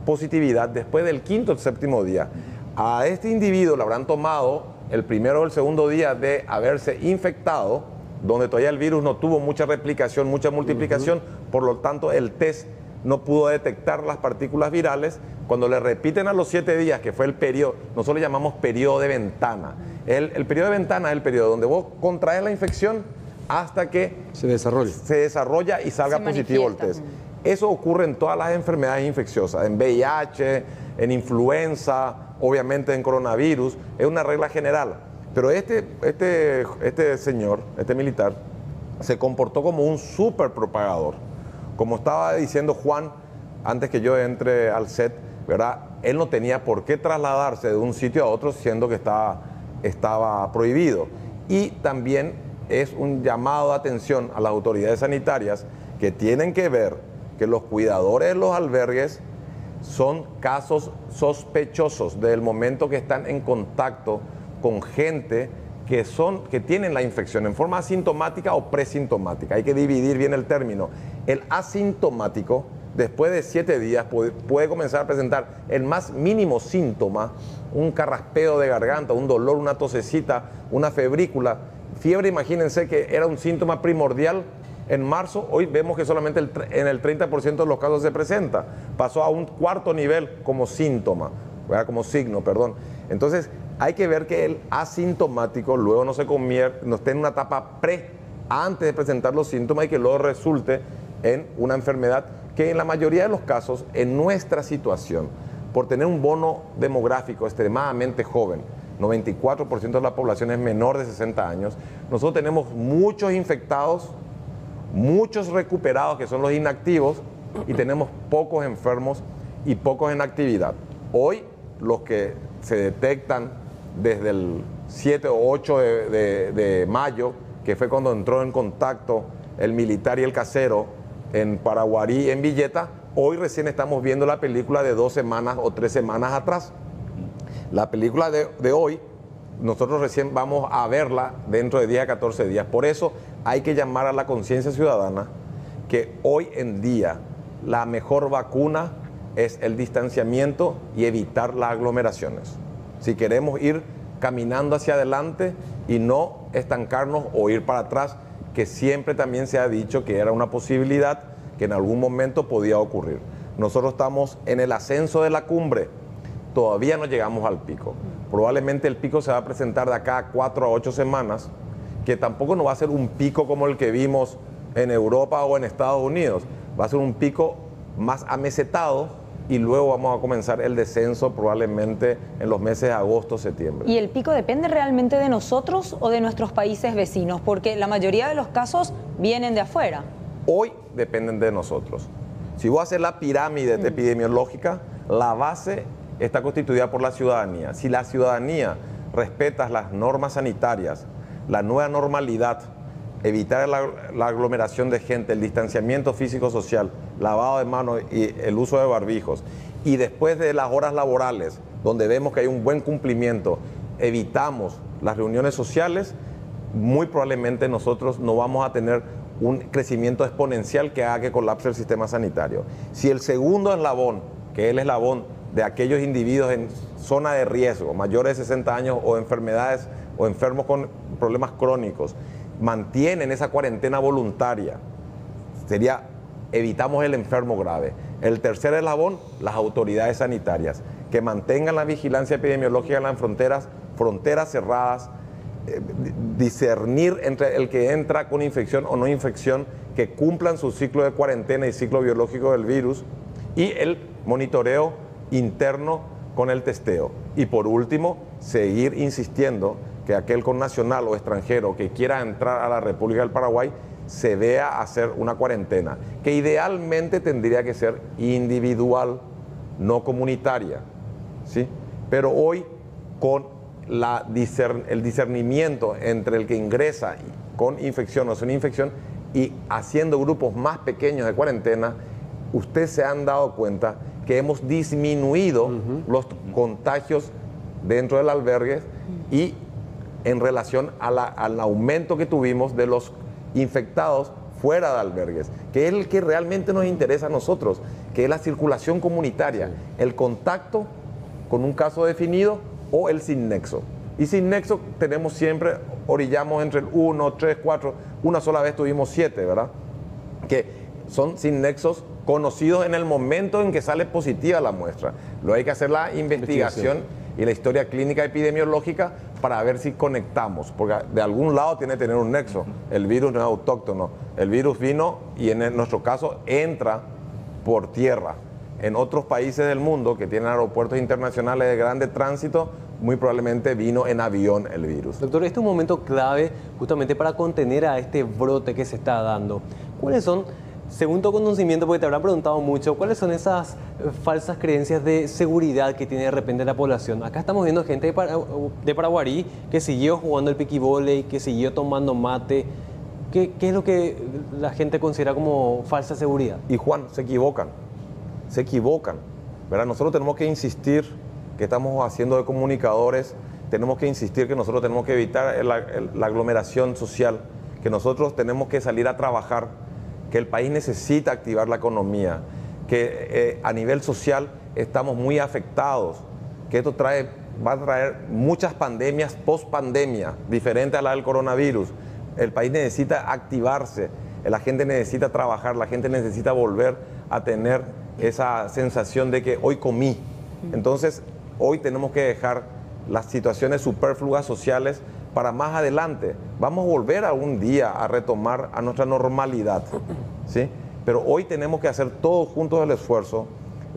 positividad después del 5º o 7º día. A este individuo le habrán tomado el primero o el segundo día de haberse infectado, donde todavía el virus no tuvo mucha replicación, mucha multiplicación, por lo tanto el test no pudo detectar las partículas virales. Cuando le repiten a los 7 días, que fue el periodo, nosotros le llamamos periodo de ventana. El periodo de ventana es el periodo donde vos contraes la infección hasta que se desarrolla y salga positivo el test. Eso ocurre en todas las enfermedades infecciosas, en VIH, en influenza, obviamente en coronavirus, es una regla general. Pero este señor, este militar, se comportó como un súper propagador. Como estaba diciendo Juan, antes que yo entre al set, ¿verdad? Él no tenía por qué trasladarse de un sitio a otro siendo que estaba prohibido. Y también es un llamado de atención a las autoridades sanitarias que tienen que ver que los cuidadores de los albergues son casos sospechosos desde el momento que están en contacto con gente que tienen la infección en forma asintomática o presintomática. Hay que dividir bien el término. El asintomático, después de 7 días, puede comenzar a presentar el más mínimo síntoma, un carraspeo de garganta, un dolor, una tosecita, una febrícula. Fiebre, imagínense que era un síntoma primordial en marzo, hoy vemos que solamente en el 30% de los casos se presenta. Pasó a un 4º nivel como síntoma, ¿verdad? Como signo, perdón. Entonces, hay que ver que el asintomático luego no esté en una etapa antes de presentar los síntomas y que luego resulte en una enfermedad que en la mayoría de los casos, en nuestra situación, por tener un bono demográfico extremadamente joven, 94% de la población es menor de 60 años. Nosotros tenemos muchos infectados, muchos recuperados, que son los inactivos, y tenemos pocos enfermos y pocos en actividad. Hoy, los que se detectan desde el 7 o 8 de mayo, que fue cuando entró en contacto el militar y el casero en Paraguarí, en Villeta, hoy recién estamos viendo la película de 2 semanas o 3 semanas atrás. La película de hoy, nosotros recién vamos a verla dentro de 10 a 14 días. Por eso hay que llamar a la conciencia ciudadana que hoy en día la mejor vacuna es el distanciamiento y evitar las aglomeraciones. Si queremos ir caminando hacia adelante y no estancarnos o ir para atrás, que siempre también se ha dicho que era una posibilidad que en algún momento podía ocurrir. Nosotros estamos en el ascenso de la cumbre, todavía no llegamos al pico. Probablemente el pico se va a presentar de acá a 4 a 8 semanas, que tampoco no va a ser un pico como el que vimos en Europa o en Estados Unidos. Va a ser un pico más amesetado y luego vamos a comenzar el descenso probablemente en los meses de agosto, septiembre. ¿Y el pico depende realmente de nosotros o de nuestros países vecinos? Porque la mayoría de los casos vienen de afuera. Hoy dependen de nosotros. Si vos haces la pirámide epidemiológica, la base está constituida por la ciudadanía. Si la ciudadanía respeta las normas sanitarias, la nueva normalidad, evitar la aglomeración de gente, el distanciamiento físico-social, lavado de manos y el uso de barbijos, y después de las horas laborales, donde vemos que hay un buen cumplimiento, evitamos las reuniones sociales, muy probablemente nosotros no vamos a tener un crecimiento exponencial que haga que colapse el sistema sanitario. Si el segundo eslabón, que es el eslabón de aquellos individuos en zona de riesgo, mayores de 60 años o enfermedades o enfermos con problemas crónicos, mantienen esa cuarentena voluntaria, evitamos el enfermo grave. El tercer eslabón, las autoridades sanitarias, que mantengan la vigilancia epidemiológica en las fronteras cerradas, discernir entre el que entra con infección o no infección, que cumplan su ciclo de cuarentena y ciclo biológico del virus, y el monitoreo interno con el testeo. Y por último, seguir insistiendo que aquel connacional o extranjero que quiera entrar a la República del Paraguay se vea hacer una cuarentena, que idealmente tendría que ser individual, no comunitaria, ¿sí? Pero hoy, con el discernimiento entre el que ingresa con infección o sin infección y haciendo grupos más pequeños de cuarentena, ustedes se han dado cuenta que hemos disminuido los contagios dentro del albergue y en relación al aumento que tuvimos de los infectados fuera de albergues, que es el que realmente nos interesa a nosotros, que es la circulación comunitaria, el contacto con un caso definido o el sin nexo. Y sin nexo tenemos siempre, orillamos entre el 1, 3, 4, una sola vez tuvimos 7, ¿verdad? Que son sin nexos conocidos en el momento en que sale positiva la muestra. Luego hay que hacer la investigación y la historia clínica epidemiológica para ver si conectamos, porque de algún lado tiene que tener un nexo. El virus no es autóctono, el virus vino y en nuestro caso entra por tierra. En otros países del mundo que tienen aeropuertos internacionales de grande tránsito, muy probablemente vino en avión el virus. Doctor, este es un momento clave justamente para contener a este brote que se está dando. ¿Cuáles son, según tu conocimiento, porque te habrán preguntado mucho, cuáles son esas falsas creencias de seguridad que tiene de repente la población? Acá estamos viendo gente de Paraguarí que siguió jugando el piquivóley, que siguió tomando mate. ¿Qué es lo que la gente considera como falsa seguridad? Y Juan, se equivocan, ¿verdad? Nosotros tenemos que insistir que estamos haciendo de comunicadores, tenemos que insistir que nosotros tenemos que evitar la aglomeración social, que nosotros tenemos que salir a trabajar, que el país necesita activar la economía, que a nivel social estamos muy afectados, que esto va a traer muchas pandemias post-pandemia, diferentes a la del coronavirus. El país necesita activarse, la gente necesita trabajar, la gente necesita volver a tener esa sensación de que hoy comí. Entonces, hoy tenemos que dejar las situaciones superfluas sociales para más adelante. Vamos a volver algún día a retomar a nuestra normalidad, ¿sí? Pero hoy tenemos que hacer todos juntos el esfuerzo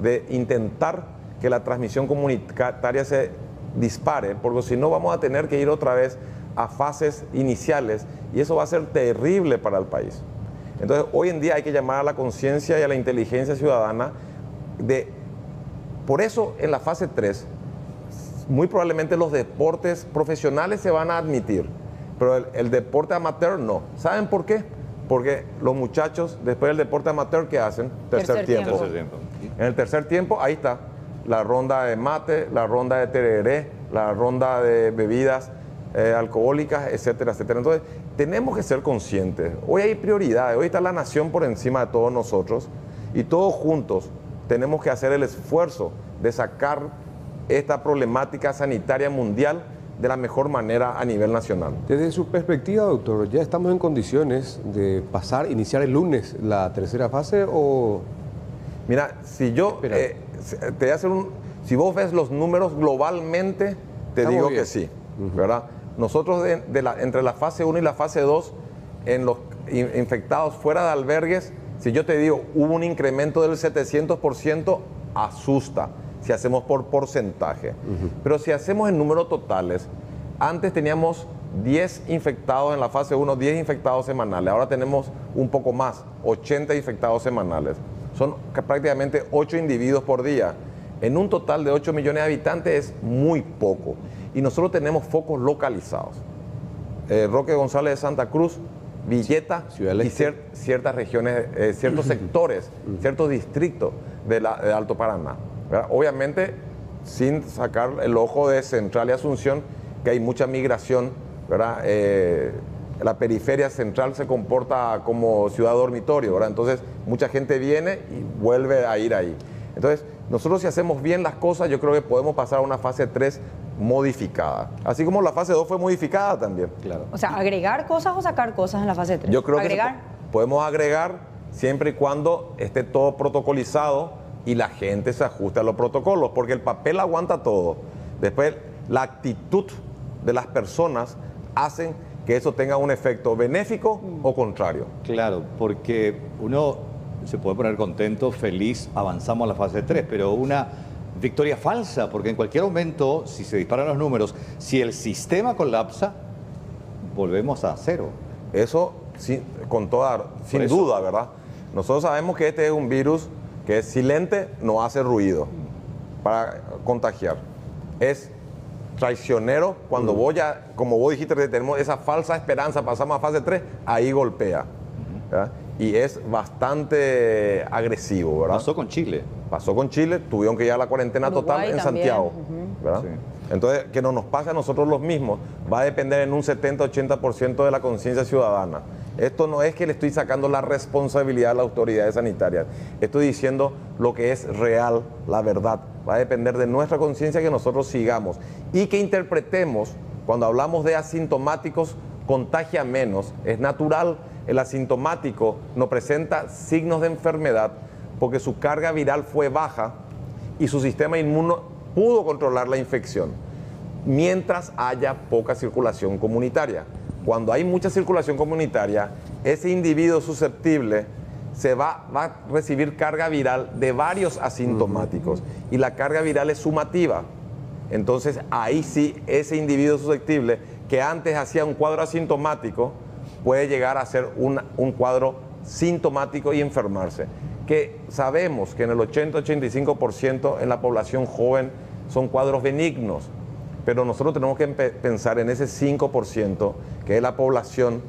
de intentar que la transmisión comunitaria se dispare, porque si no vamos a tener que ir otra vez a fases iniciales y eso va a ser terrible para el país. Entonces, hoy en día hay que llamar a la conciencia y a la inteligencia ciudadana por eso, en la fase 3, muy probablemente los deportes profesionales se van a admitir, pero el deporte amateur no. ¿Saben por qué? Porque los muchachos, después del deporte amateur, ¿qué hacen? Tercer tiempo. En el tercer tiempo, ahí está, la ronda de mate, la ronda de tereré, la ronda de bebidas alcohólicas, etcétera, etcétera. Entonces, tenemos que ser conscientes. Hoy hay prioridades, hoy está la nación por encima de todos nosotros y todos juntos tenemos que hacer el esfuerzo de sacar esta problemática sanitaria mundial de la mejor manera a nivel nacional. Desde su perspectiva, doctor, ¿ya estamos en condiciones de iniciar el lunes la tercera fase o...? Mira, si yo te voy a hacer si vos ves los números globalmente, te digo que sí, ¿verdad? Nosotros entre la fase 1 y la fase 2, en los infectados fuera de albergues, si yo te digo, hubo un incremento del 700%, asusta, si hacemos por porcentaje. Pero si hacemos en números totales, antes teníamos 10 infectados en la fase 1, 10 infectados semanales. Ahora tenemos un poco más, 80 infectados semanales. Son prácticamente 8 individuos por día. En un total de 8 millones de habitantes es muy poco. Y nosotros tenemos focos localizados. Roque González de Santa Cruz, Villeta y ciertas regiones, ciertos sectores, ciertos distritos de Alto Paraná, ¿verdad? Obviamente, sin sacar el ojo de Central y Asunción, que hay mucha migración, ¿verdad? La periferia central se comporta como ciudad dormitorio, ¿verdad? Entonces, mucha gente viene y vuelve a ir ahí. Entonces, nosotros si hacemos bien las cosas, yo creo que podemos pasar a una fase 3 modificada. Así como la fase 2 fue modificada también. Claro. O sea, ¿agregar cosas o sacar cosas en la fase 3? Yo creo ¿agregar? que podemos agregar siempre y cuando esté todo protocolizado y la gente se ajuste a los protocolos, porque el papel aguanta todo. Después, la actitud de las personas hacen que eso tenga un efecto benéfico o contrario. Claro, porque uno se puede poner contento, feliz, avanzamos a la fase 3, pero una victoria falsa, porque en cualquier momento, si se disparan los números, si el sistema colapsa, volvemos a cero. Eso, sin duda, ¿verdad? Nosotros sabemos que este es un virus que es silente, no hace ruido para contagiar. Es traicionero cuando vos ya, como vos dijiste, tenemos esa falsa esperanza, pasamos a fase 3, ahí golpea, ¿verdad? Y es bastante agresivo, ¿verdad? Pasó con Chile. Pasó con Chile, tuvieron que ir a la cuarentena total en Santiago, ¿verdad? Sí. Entonces, que no nos pase a nosotros los mismos va a depender en un 70-80% de la conciencia ciudadana. Esto no es que le estoy sacando la responsabilidad a las autoridades sanitarias. Estoy diciendo lo que es real, la verdad. Va a depender de nuestra conciencia que nosotros sigamos y que interpretemos, cuando hablamos de asintomáticos, contagia menos. Es natural, el asintomático no presenta signos de enfermedad porque su carga viral fue baja y su sistema inmune pudo controlar la infección, mientras haya poca circulación comunitaria. Cuando hay mucha circulación comunitaria, ese individuo susceptible va a recibir carga viral de varios asintomáticos y la carga viral es sumativa. Entonces, ahí sí, ese individuo susceptible que antes hacía un cuadro asintomático puede llegar a ser un cuadro sintomático y enfermarse. Que sabemos que en el 80-85% en la población joven son cuadros benignos, pero nosotros tenemos que pensar en ese 5%, que es la población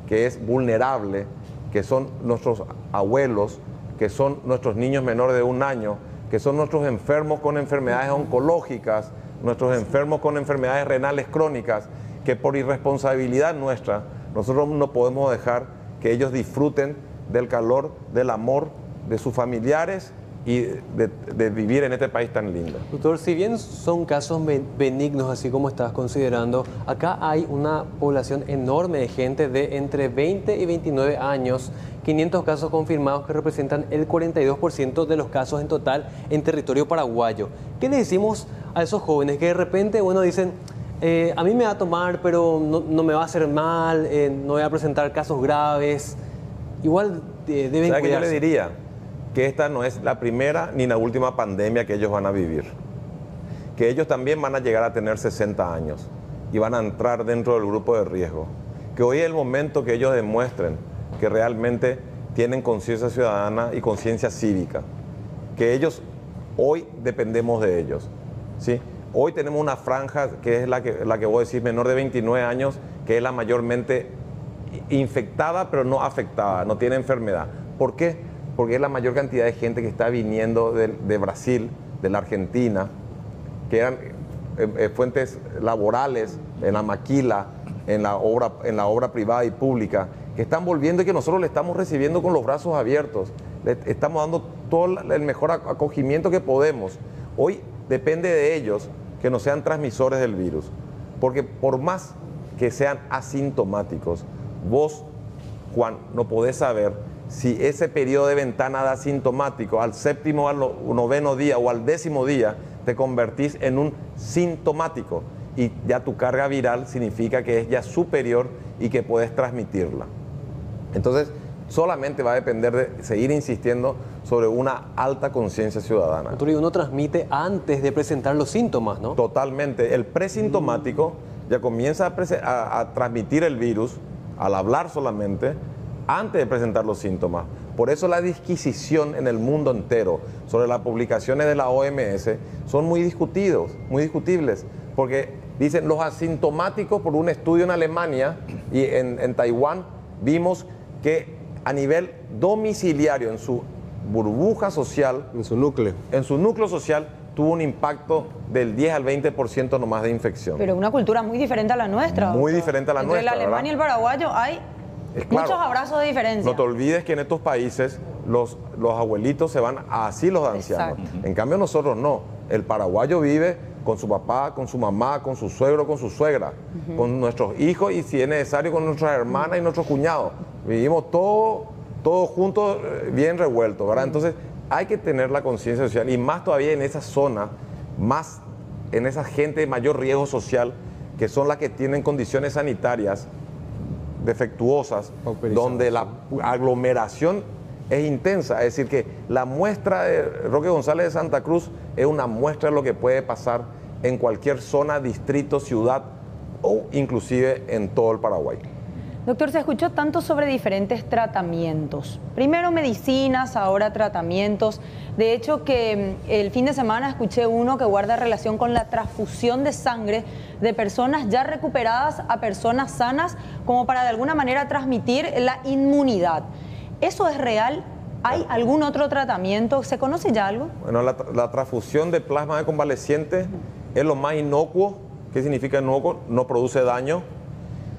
que es vulnerable, que son nuestros abuelos, que son nuestros niños menores de 1 año, que son nuestros enfermos con enfermedades oncológicas, nuestros enfermos con enfermedades renales crónicas, que por irresponsabilidad nuestra, nosotros no podemos dejar que ellos disfruten del calor, del amor de sus familiares y de vivir en este país tan lindo. Doctor, si bien son casos benignos, así como estás considerando, acá hay una población enorme de gente de entre 20 y 29 años, 500 casos confirmados que representan el 42% de los casos en total en territorio paraguayo. ¿Qué le decimos a esos jóvenes que de repente, bueno, dicen, a mí me va a tomar, pero no me va a hacer mal, no voy a presentar casos graves? Igual deben cuidarse. ¿Sabe qué yo le diría? Que esta no es la primera ni la última pandemia que ellos van a vivir. que ellos también van a llegar a tener 60 años y van a entrar dentro del grupo de riesgo. Que hoy es el momento que ellos demuestren que realmente tienen conciencia ciudadana y conciencia cívica. Que ellos, hoy dependemos de ellos, ¿sí? Hoy tenemos una franja que es la que voy a decir, menor de 29 años, que es la mayormente infectada pero no afectada, no tiene enfermedad. ¿Por qué? Porque es la mayor cantidad de gente que está viniendo de Brasil, de la Argentina, que eran fuentes laborales en la maquila, en la obra privada y pública, que están volviendo y que nosotros le estamos recibiendo con los brazos abiertos. Le estamos dando todo el mejor acogimiento que podemos. Hoy depende de ellos que no sean transmisores del virus, porque por más que sean asintomáticos, vos, Juan, no podés saber si ese periodo de ventana de asintomático al 7º, al 9º día o al 10º día te convertís en un sintomático y ya tu carga viral significa que es ya superior y que puedes transmitirla. Entonces, solamente va a depender de seguir insistiendo sobre una alta conciencia ciudadana. Doctor, y uno transmite antes de presentar los síntomas, ¿no? Totalmente. El presintomático ya comienza a transmitir el virus al hablar solamente antes de presentar los síntomas. Por eso la disquisición en el mundo entero sobre las publicaciones de la OMS son muy discutibles, porque dicen los asintomáticos, por un estudio en Alemania y en Taiwán, vimos que a nivel domiciliario, en su burbuja social, en su núcleo social, tuvo un impacto del 10 al 20% nomás de infección. Pero una cultura muy diferente a la nuestra. Muy diferente a la nuestra. Entre el alemán y el paraguayo hay muchos abrazos de diferencia. No te olvides que en estos países los abuelitos se van a asilos de ancianos. Exacto. En cambio nosotros no. El paraguayo vive con su papá, con su mamá, con su suegro, con su suegra, con nuestros hijos y si es necesario con nuestras hermanas y nuestros cuñados. Vivimos todos juntos, bien revueltos, ¿verdad? Entonces hay que tener la conciencia social y más todavía en esa zona, más en esa gente de mayor riesgo social, que son las que tienen condiciones sanitarias defectuosas, donde la aglomeración es intensa. Es decir, que la muestra de Roque González de Santa Cruz es una muestra de lo que puede pasar en cualquier zona, distrito, ciudad o inclusive en todo el Paraguay. Doctor, se escuchó tanto sobre diferentes tratamientos. Primero medicinas, ahora tratamientos. De hecho, que el fin de semana escuché uno que guarda relación con la transfusión de sangre de personas ya recuperadas a personas sanas, como para de alguna manera transmitir la inmunidad. ¿Eso es real? ¿Hay algún otro tratamiento? ¿Se conoce ya algo? Bueno, la transfusión de plasma de convaleciente es lo más inocuo. ¿Qué significa inocuo? No produce daño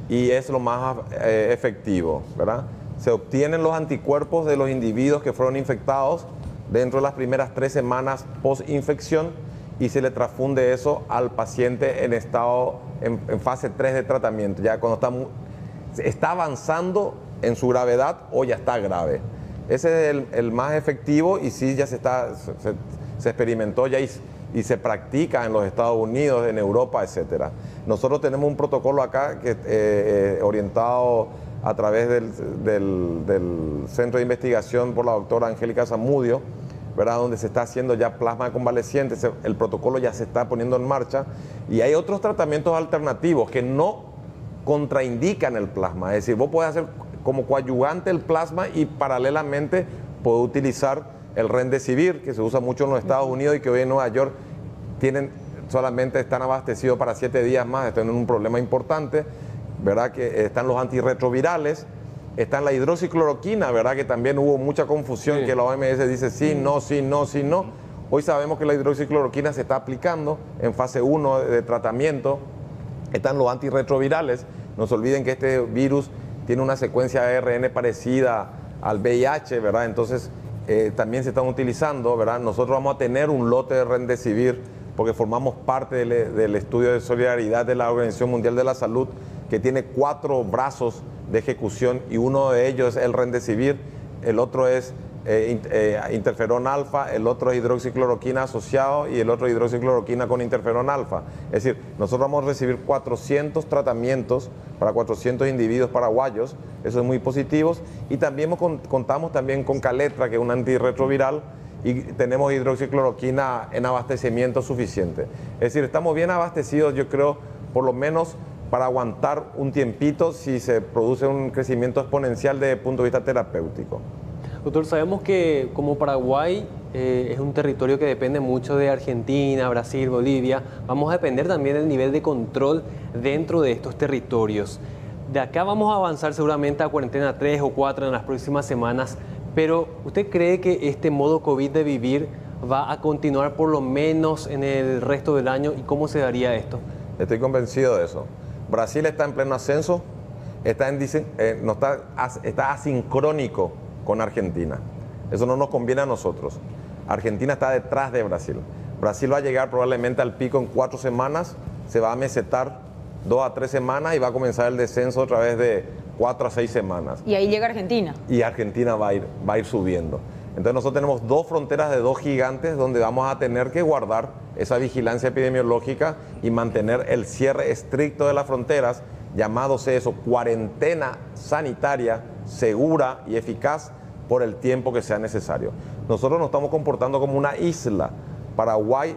y es lo más efectivo, ¿verdad? Se obtienen los anticuerpos de los individuos que fueron infectados dentro de las primeras 3 semanas post-infección y se le transfunde eso al paciente en fase 3 de tratamiento, ya cuando está avanzando en su gravedad o ya está grave. Ese es el más efectivo y sí ya se experimentó ya y se practica en los Estados Unidos, en Europa, etc. Nosotros tenemos un protocolo acá que orientado a través del Centro de Investigación por la doctora Angélica Zamudio, ¿verdad? Donde se está haciendo ya plasma de convalecientes. El protocolo ya se está poniendo en marcha y hay otros tratamientos alternativos que no contraindican el plasma. Es decir, vos podés hacer como coadyuvante el plasma y paralelamente podés utilizar el Remdesivir, que se usa mucho en los Estados Unidos y que hoy en Nueva York solamente están abastecidos para 7 días más, están en un problema importante, ¿verdad? Que están los antirretrovirales, está la hidroxicloroquina, ¿verdad? Que también hubo mucha confusión, que la OMS dice sí, no, sí, no, sí, no. Hoy sabemos que la hidroxicloroquina se está aplicando en fase 1 de tratamiento, están los antirretrovirales. No se olviden que este virus tiene una secuencia de ARN parecida al VIH, ¿verdad? Entonces también se están utilizando, ¿verdad? Nosotros vamos a tener un lote de Remdesivir porque formamos parte del estudio de solidaridad de la Organización Mundial de la Salud, que tiene 4 brazos de ejecución y uno de ellos es el Remdesivir, el otro es interferón alfa, el otro es hidroxicloroquina asociado y el otro hidroxicloroquina con interferón alfa. Es decir, nosotros vamos a recibir 400 tratamientos para 400 individuos paraguayos, eso es muy positivo, y también contamos también con Caletra, que es un antirretroviral, y tenemos hidroxicloroquina en abastecimiento suficiente. Es decir, estamos bien abastecidos, yo creo, por lo menos para aguantar un tiempito si se produce un crecimiento exponencial desde el punto de vista terapéutico. Doctor, sabemos que como Paraguay es un territorio que depende mucho de Argentina, Brasil, Bolivia, vamos a depender también del nivel de control dentro de estos territorios. De acá vamos a avanzar seguramente a cuarentena 3 o 4 en las próximas semanas, pero ¿usted cree que este modo COVID de vivir va a continuar por lo menos en el resto del año? ¿Y cómo se daría esto? Estoy convencido de eso. Brasil está en pleno ascenso, está asincrónico con Argentina. Eso no nos conviene a nosotros. Argentina está detrás de Brasil. Brasil va a llegar probablemente al pico en 4 semanas, se va a mesetar 2 a 3 semanas y va a comenzar el descenso otra vez de 4 a 6 semanas. Y ahí llega Argentina. Y Argentina va a ir subiendo. Entonces nosotros tenemos 2 fronteras de 2 gigantes donde vamos a tener que guardar esa vigilancia epidemiológica y mantener el cierre estricto de las fronteras, llamándose eso cuarentena sanitaria segura y eficaz por el tiempo que sea necesario. Nosotros nos estamos comportando como una isla. Paraguay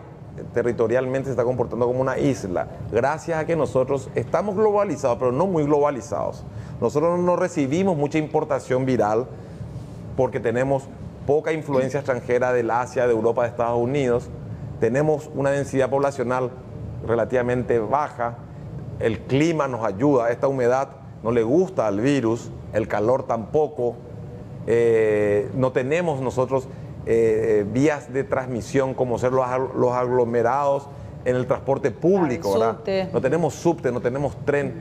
territorialmente se está comportando como una isla, gracias a que nosotros estamos globalizados, pero no muy globalizados. Nosotros no recibimos mucha importación viral porque tenemos poca influencia extranjera del Asia, de Europa, de Estados Unidos. Tenemos una densidad poblacional relativamente baja. El clima nos ayuda, esta humedad no le gusta al virus, el calor tampoco. No tenemos nosotros vías de transmisión como ser los aglomerados en el transporte público, ¿verdad? No tenemos subte, no tenemos tren.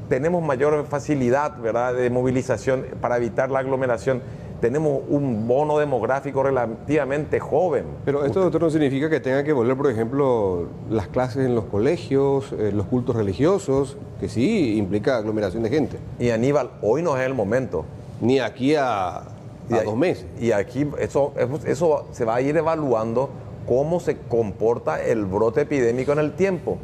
Tenemos mayor facilidad, ¿verdad?, de movilización para evitar la aglomeración. Tenemos un bono demográfico relativamente joven. Pero esto, doctor, no significa que tenga que volver, por ejemplo, las clases en los colegios, los cultos religiosos, que sí implica aglomeración de gente. Y Aníbal, hoy no es el momento. Ni aquí a 2 meses. Y aquí eso se va a ir evaluando cómo se comporta el brote epidémico en el tiempo.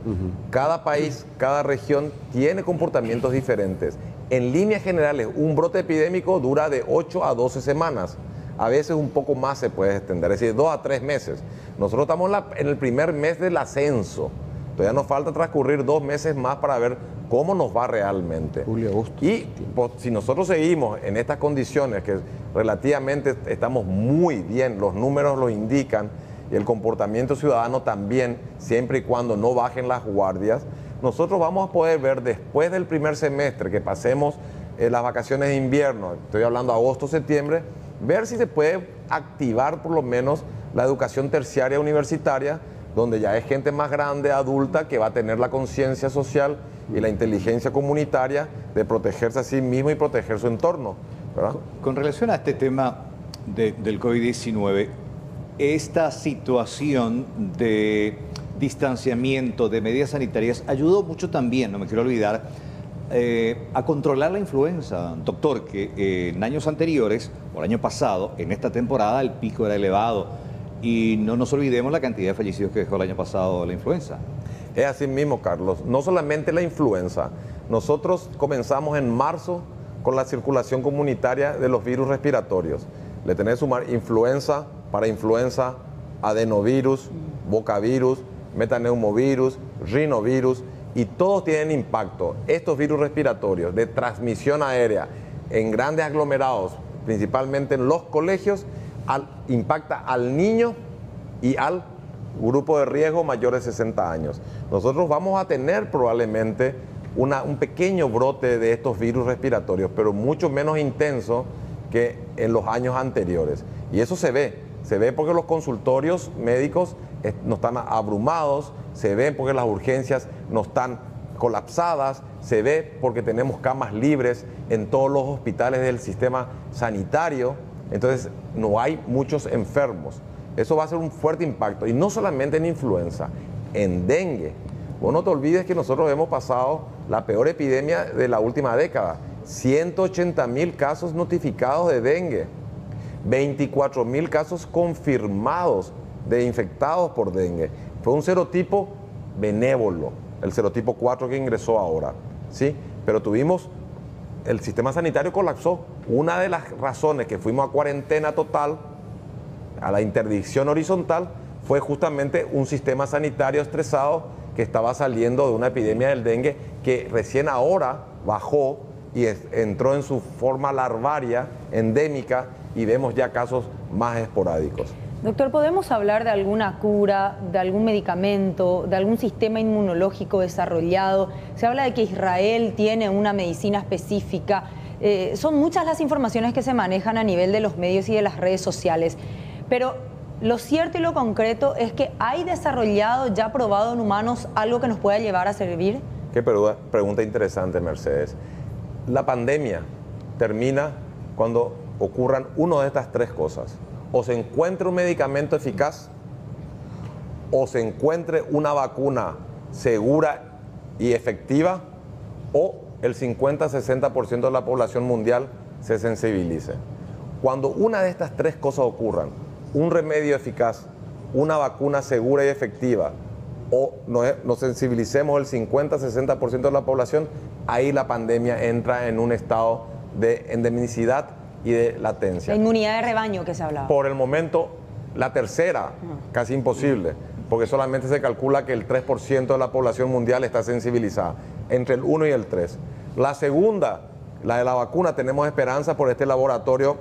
Cada país, cada región tiene comportamientos diferentes. En líneas generales, un brote epidémico dura de 8 a 12 semanas. A veces un poco más se puede extender, es decir, 2 a 3 meses. Nosotros estamos en el primer mes del ascenso. Todavía nos falta transcurrir 2 meses más para ver cómo nos va realmente. Julio, agosto. Y pues, si nosotros seguimos en estas condiciones, que relativamente estamos muy bien, los números lo indican, y el comportamiento ciudadano también, siempre y cuando no bajen las guardias, nosotros vamos a poder ver después del primer semestre, que pasemos las vacaciones de invierno, estoy hablando agosto, septiembre, ver si se puede activar por lo menos la educación terciaria universitaria, donde ya es gente más grande, adulta, que va a tener la conciencia social y la inteligencia comunitaria de protegerse a sí mismo y proteger su entorno, ¿verdad? Con relación a este tema del COVID-19, esta situación de distanciamiento, de medidas sanitarias, ayudó mucho también, no me quiero olvidar, a controlar la influenza, doctor, que en años anteriores, o el año pasado, en esta temporada el pico era elevado. Y no nos olvidemos la cantidad de fallecidos que dejó el año pasado la influenza. Es así mismo, Carlos. No solamente la influenza. Nosotros comenzamos en marzo con la circulación comunitaria de los virus respiratorios. Le tenés que sumar influenza, parainfluenza, adenovirus, bocavirus, metaneumovirus, rinovirus, y todos tienen impacto. Estos virus respiratorios de transmisión aérea en grandes aglomerados, principalmente en los colegios, impacta al niño y al grupo de riesgo mayores de 60 años. Nosotros vamos a tener probablemente un pequeño brote de estos virus respiratorios, pero mucho menos intenso que en los años anteriores. Y eso se ve porque los consultorios médicos no están abrumados, se ve porque las urgencias no están colapsadas, se ve porque tenemos camas libres en todos los hospitales del sistema sanitario. Entonces no hay muchos enfermos. Eso va a ser un fuerte impacto. Y no solamente en influenza, en dengue. Vos no te olvides que nosotros hemos pasado la peor epidemia de la última década. 180.000 casos notificados de dengue. 24.000 casos confirmados de infectados por dengue. Fue un serotipo benévolo, el serotipo 4 que ingresó ahora, ¿sí? Pero el sistema sanitario colapsó. Una de las razones que fuimos a cuarentena total a la interdicción horizontal fue justamente un sistema sanitario estresado que estaba saliendo de una epidemia del dengue que recién ahora bajó y entró en su forma larvaria, endémica, y vemos ya casos más esporádicos. Doctor, ¿podemos hablar de alguna cura, de algún medicamento, de algún sistema inmunológico desarrollado? Se habla de que Israel tiene una medicina específica. Son muchas las informaciones que se manejan a nivel de los medios y de las redes sociales, pero lo cierto y lo concreto es que ¿hay desarrollado, ya probado en humanos, algo que nos pueda llevar a servir? Qué pregunta interesante, Mercedes. La pandemia termina cuando ocurran una de estas tres cosas. O se encuentre un medicamento eficaz, o se encuentre una vacuna segura y efectiva, o el 50-60% de la población mundial se sensibilice. Cuando una de estas tres cosas ocurran, un remedio eficaz, una vacuna segura y efectiva, o nos sensibilicemos el 50-60% de la población, ahí la pandemia entra en un estado de endemicidad y de latencia. La inmunidad de rebaño que se hablaba. Por el momento, la tercera, casi imposible, porque solamente se calcula que el 3% de la población mundial está sensibilizada, entre el 1 y el 3. La segunda, la de la vacuna, tenemos esperanza por este laboratorio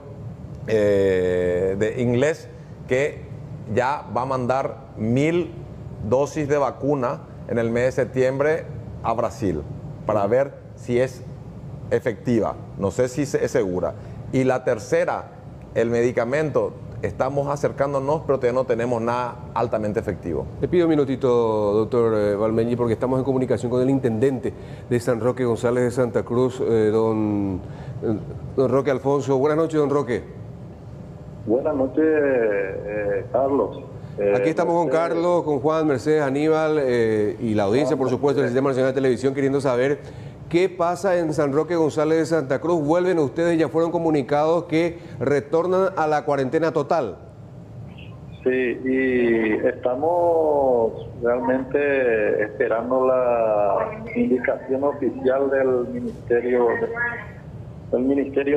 de inglés que ya va a mandar 1000 dosis de vacuna en el mes de septiembre a Brasil para ver si es efectiva. No sé si es segura. Y la tercera, el medicamento, estamos acercándonos, pero todavía no tenemos nada altamente efectivo. Le pido un minutito, doctor Valmeñi, porque estamos en comunicación con el intendente de San Roque González de Santa Cruz, don Roque Alfonso. Buenas noches, don Roque. Buenas noches, Carlos. Aquí estamos con Carlos, con Juan, Mercedes, Aníbal y la audiencia, por supuesto, del Sistema Nacional de Televisión, queriendo saber qué pasa en San Roque González de Santa Cruz. ¿Vuelven ustedes? Ya fueron comunicados que retornan a la cuarentena total. Sí, y estamos realmente esperando la indicación oficial del Ministerio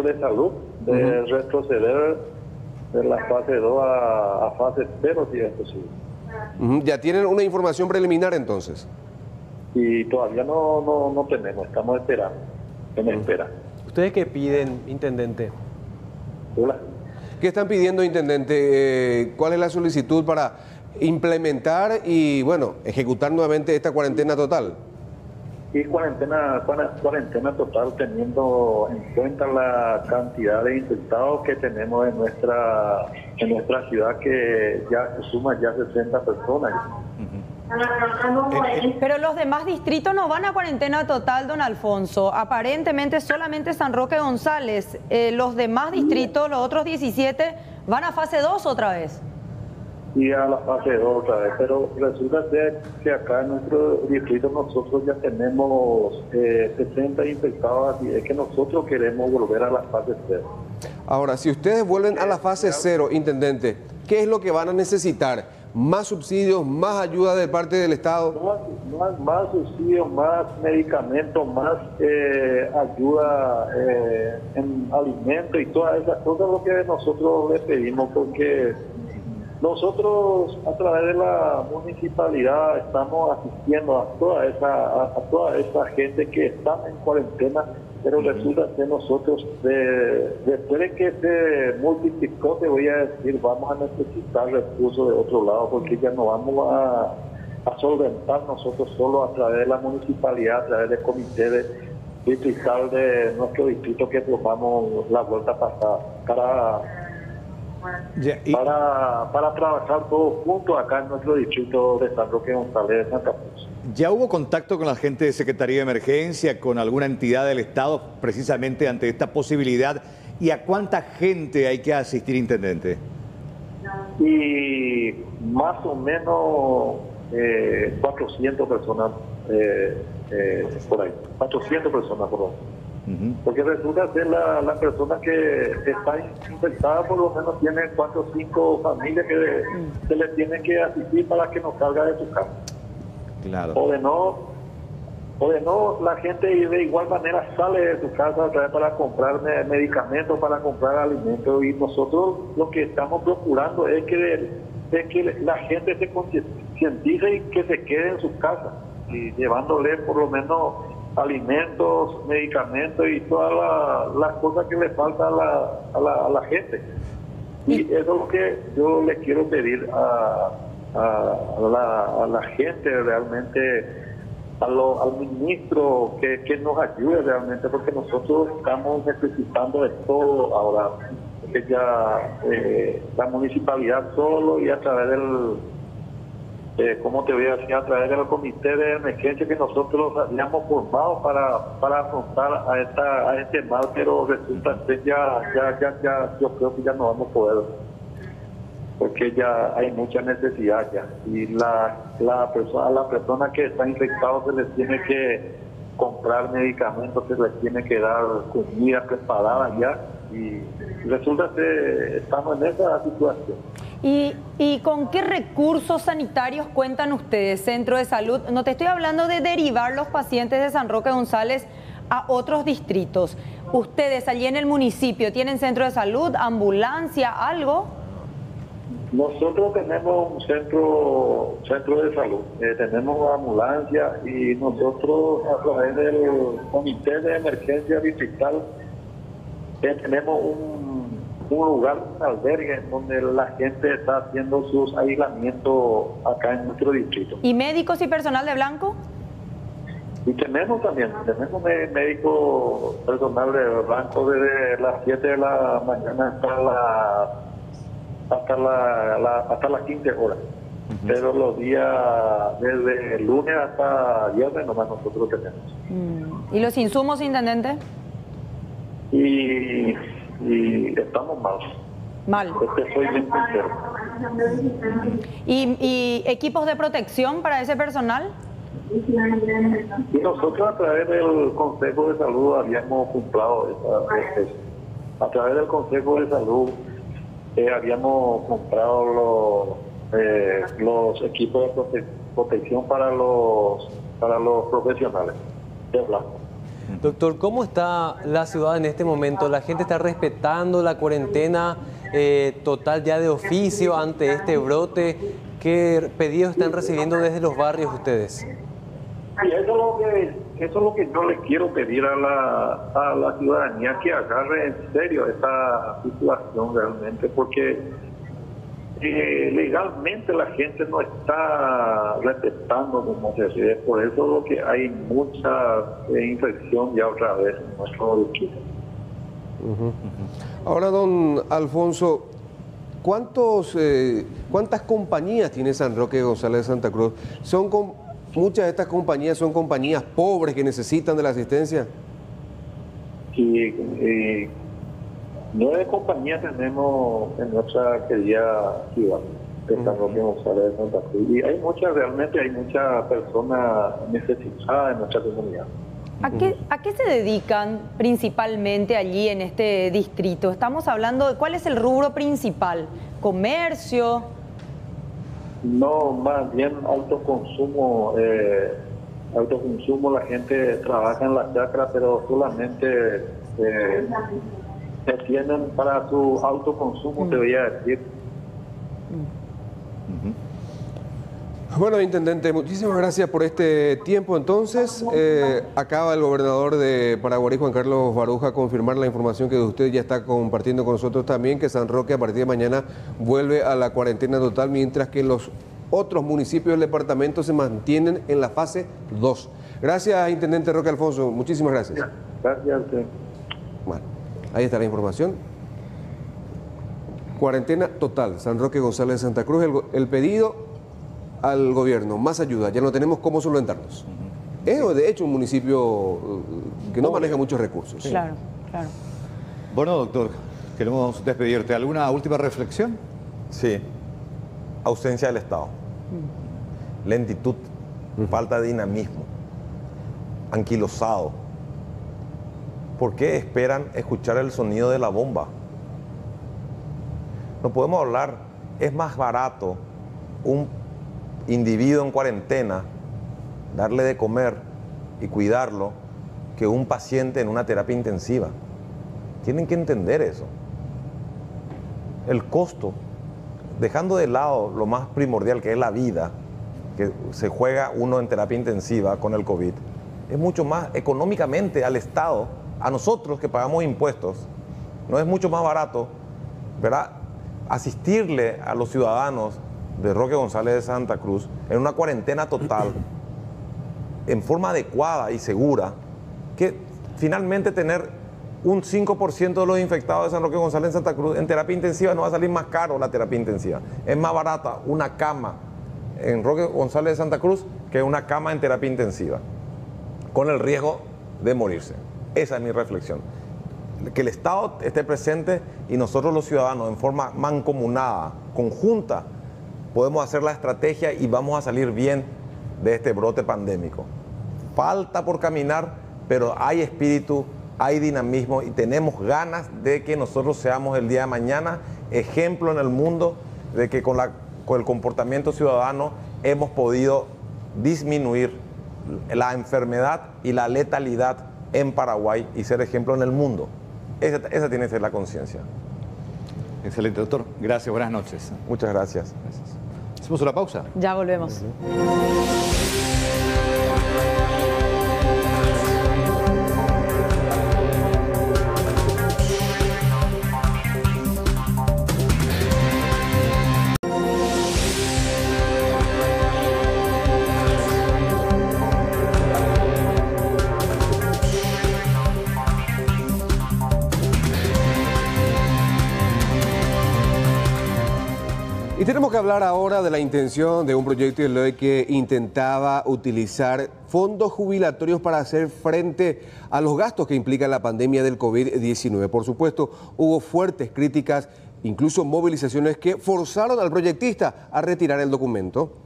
de Salud de retroceder de la fase 2 a fase 0, si es posible. ¿Ya tienen una información preliminar entonces? Y todavía no tenemos, estamos esperando, en espera. ¿Ustedes qué piden, intendente? Hola. ¿Qué están pidiendo, intendente? ¿Cuál es la solicitud para implementar y, bueno, ejecutar nuevamente esta cuarentena total? Y cuarentena total, teniendo en cuenta la cantidad de infectados que tenemos en nuestra ciudad, que ya se suma ya 60 personas. Pero los demás distritos no van a cuarentena total, don Alfonso. Aparentemente solamente San Roque González. Los demás distritos, los otros 17, van a fase 2 otra vez. Y a la fase 2 otra vez, pero resulta ser que acá en nuestro distrito nosotros ya tenemos 60 infectados, así es que nosotros queremos volver a la fase 0. Ahora, si ustedes vuelven a la fase 0, intendente, ¿qué es lo que van a necesitar? ¿Más subsidios, más ayuda de parte del Estado? Más subsidios, más medicamentos, más ayuda en alimentos y todas esas cosas, lo que nosotros le pedimos, porque nosotros a través de la municipalidad estamos asistiendo a toda esa gente que está en cuarentena, pero resulta que nosotros, después de que se multiplicó, te voy a decir, vamos a necesitar recursos de otro lado, porque ya no vamos a solventar nosotros solo a través de la municipalidad, a través del comité distrital de nuestro distrito que tomamos la vuelta pasada, para trabajar todos juntos acá en nuestro distrito de San Roque González de Santa Cruz. ¿Ya hubo contacto con la gente de Secretaría de Emergencia, con alguna entidad del Estado, precisamente ante esta posibilidad? ¿Y a cuánta gente hay que asistir, intendente? Y más o menos 400 personas por ahí. 400 personas por ahí. Porque resulta ser la persona que está infectada, por lo menos tiene 4 o 5 familias que se le tienen que asistir para que no salga de su casa. Claro. O de no, O de no, la gente de igual manera sale de su casa otra vez para comprar medicamentos, para comprar alimentos, y nosotros lo que estamos procurando es que la gente se concientice y que se quede en sus casas, y llevándole por lo menos alimentos, medicamentos y todas las cosas que le faltan a la gente. Y eso es lo que yo le quiero pedir a la gente realmente, al ministro, que nos ayude realmente, porque nosotros estamos necesitando de todo ahora, que ya la municipalidad solo y a través ¿cómo te voy a decir? A través del comité de emergencia que nosotros habíamos formado para afrontar a este mal, pero resulta que ya yo creo que ya no vamos a poder, porque ya hay mucha necesidad ya, y a la persona que está infectada se les tiene que comprar medicamentos, se les tiene que dar comida preparada ya, y resulta que estamos en esa situación. ¿Y con qué recursos sanitarios cuentan ustedes, Centro de Salud? No te estoy hablando de derivar los pacientes de San Roque González a otros distritos. ¿Ustedes allí en el municipio tienen centro de salud, ambulancia, algo? Nosotros tenemos un centro de salud, tenemos ambulancia, y nosotros a través del comité de emergencia distrital tenemos un lugar, un albergue donde la gente está haciendo sus aislamientos acá en nuestro distrito. ¿Y médicos y personal de blanco? Y tenemos médicos, personal de blanco desde las 7 de la mañana hasta las 15 horas. Pero los días desde lunes hasta viernes nomás nosotros tenemos. ¿Y los insumos, intendente? Y estamos mal. Mal. Soy bien sincero. ¿Y equipos de protección para ese personal? Y nosotros a través del Consejo de Salud habíamos comprado a través del Consejo de Salud habíamos comprado los equipos de protección para los profesionales de blanco. Doctor, ¿cómo está la ciudad en este momento? ¿La gente está respetando la cuarentena total ya de oficio ante este brote? ¿Qué pedidos están recibiendo desde los barrios ustedes? Y eso es lo que yo le quiero pedir a la ciudadanía, que agarre en serio esta situación realmente, porque legalmente la gente no está respetando como se debe. Por eso es lo que hay mucha infección ya otra vez en nuestro distrito. Ahora, don Alfonso, ¿cuántas compañías tiene San Roque González de Santa Cruz? Muchas de estas compañías son compañías pobres que necesitan de la asistencia. Sí, 9 compañías tenemos en nuestra querida ciudad de San Roque González de Santa Cruz, y hay muchas personas necesitadas en nuestra comunidad. ¿A qué se dedican principalmente allí en este distrito? Estamos hablando de cuál es el rubro principal, ¿comercio? No, más bien autoconsumo. La gente trabaja en la chacra, pero solamente se tienen para su autoconsumo, te voy a decir. Bueno, intendente, muchísimas gracias por este tiempo. Entonces, acaba el gobernador de Paraguarí, Juan Carlos Baruja, confirmar la información que usted ya está compartiendo con nosotros también, que San Roque a partir de mañana vuelve a la cuarentena total, mientras que los otros municipios del departamento se mantienen en la fase 2. Gracias, intendente Roque Alfonso. Muchísimas gracias. Gracias a usted. Bueno, ahí está la información. Cuarentena total, San Roque González de Santa Cruz. El pedido al gobierno, más ayuda, ya no tenemos cómo solventarnos. Es de hecho un municipio que no maneja muchos recursos. Claro, claro. Bueno, doctor, queremos despedirte. ¿Alguna última reflexión? Sí, ausencia del Estado, lentitud, falta de dinamismo, anquilosado. ¿Por qué esperan escuchar el sonido de la bomba? No podemos hablar, es más barato un individuo en cuarentena, darle de comer y cuidarlo que un paciente en una terapia intensiva. Tienen que entender eso. El costo, dejando de lado lo más primordial que es la vida, que se juega uno en terapia intensiva con el COVID, es mucho más económicamente al Estado, a nosotros que pagamos impuestos, no es mucho más barato, ¿verdad?, asistirle a los ciudadanos de Roque González de Santa Cruz en una cuarentena total, en forma adecuada y segura, que finalmente tener un 5% de los infectados de San Roque González en Santa Cruz en terapia intensiva no va a salir más caro la terapia intensiva. Es más barata una cama en Roque González de Santa Cruz que una cama en terapia intensiva, con el riesgo de morirse. Esa es mi reflexión. Que el Estado esté presente y nosotros los ciudadanos en forma mancomunada, conjunta, podemos hacer la estrategia y vamos a salir bien de este brote pandémico. Falta por caminar, pero hay espíritu, hay dinamismo y tenemos ganas de que nosotros seamos el día de mañana ejemplo en el mundo de que con el comportamiento ciudadano hemos podido disminuir la enfermedad y la letalidad en Paraguay y ser ejemplo en el mundo. Esa tiene que ser la conciencia. Excelente, doctor. Gracias, buenas noches. Muchas gracias. Hacemos una pausa. Ya volvemos. Y tenemos que hablar ahora de la intención de un proyecto de ley que intentaba utilizar fondos jubilatorios para hacer frente a los gastos que implica la pandemia del COVID-19. Por supuesto, hubo fuertes críticas, incluso movilizaciones que forzaron al proyectista a retirar el documento.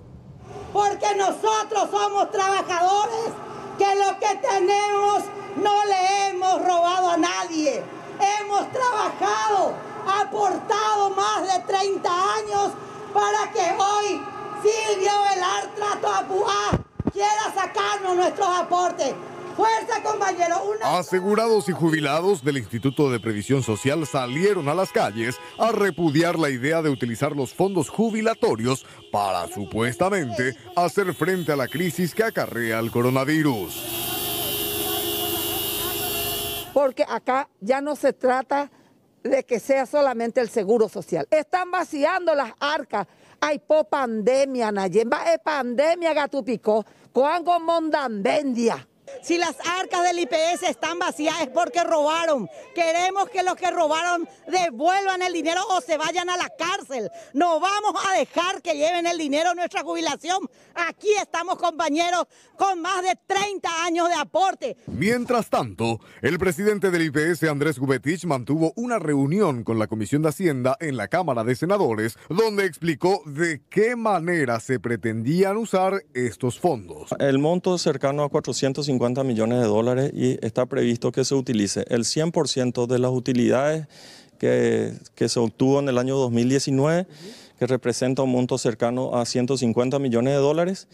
Porque nosotros somos trabajadores, que lo que tenemos no le hemos robado a nadie. Hemos trabajado, aportado más de 30 años para que hoy Silvio Velar Trato Apuá quiera sacarnos nuestros aportes. Fuerza, compañeros. Asegurados y jubilados del Instituto de Previsión Social salieron a las calles a repudiar la idea de utilizar los fondos jubilatorios para supuestamente hacer frente a la crisis que acarrea el coronavirus. Porque acá ya no se trata de que sea solamente el seguro social. Están vaciando las arcas. Hay pandemia, Nayemba, pandemia gatupicó, coango mondandendia. Si las arcas del IPS están vacías es porque robaron. Queremos que los que robaron devuelvan el dinero o se vayan a la cárcel. No vamos a dejar que lleven el dinero a nuestra jubilación. Aquí estamos, compañeros, con más de 30 años de aporte. Mientras tanto, el presidente del IPS, Andrés Gubetich, mantuvo una reunión con la Comisión de Hacienda en la Cámara de Senadores, donde explicó de qué manera se pretendían usar estos fondos. El monto es cercano a 450 millones de dólares y está previsto que se utilice el 100% de las utilidades que se obtuvo en el año 2019, que representa un monto cercano a 150 millones de dólares,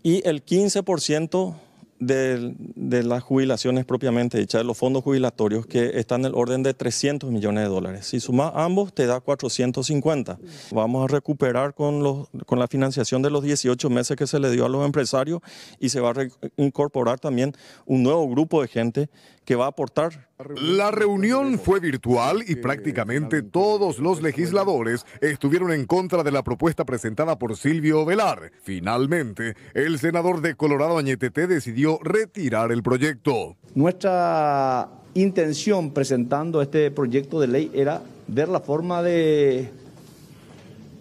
y el 15% de las jubilaciones propiamente dichas, de los fondos jubilatorios, que están en el orden de 300 millones de dólares. Si sumas ambos, te da 450. Vamos a recuperar con la financiación de los 18 meses que se le dio a los empresarios, y se va a incorporar también un nuevo grupo de gente que va a aportar. La reunión fue virtual y prácticamente todos los legisladores estuvieron en contra de la propuesta presentada por Silvio Velar. Finalmente, el senador de Colorado Añetete decidió retirar el proyecto. Nuestra intención presentando este proyecto de ley era ver la forma de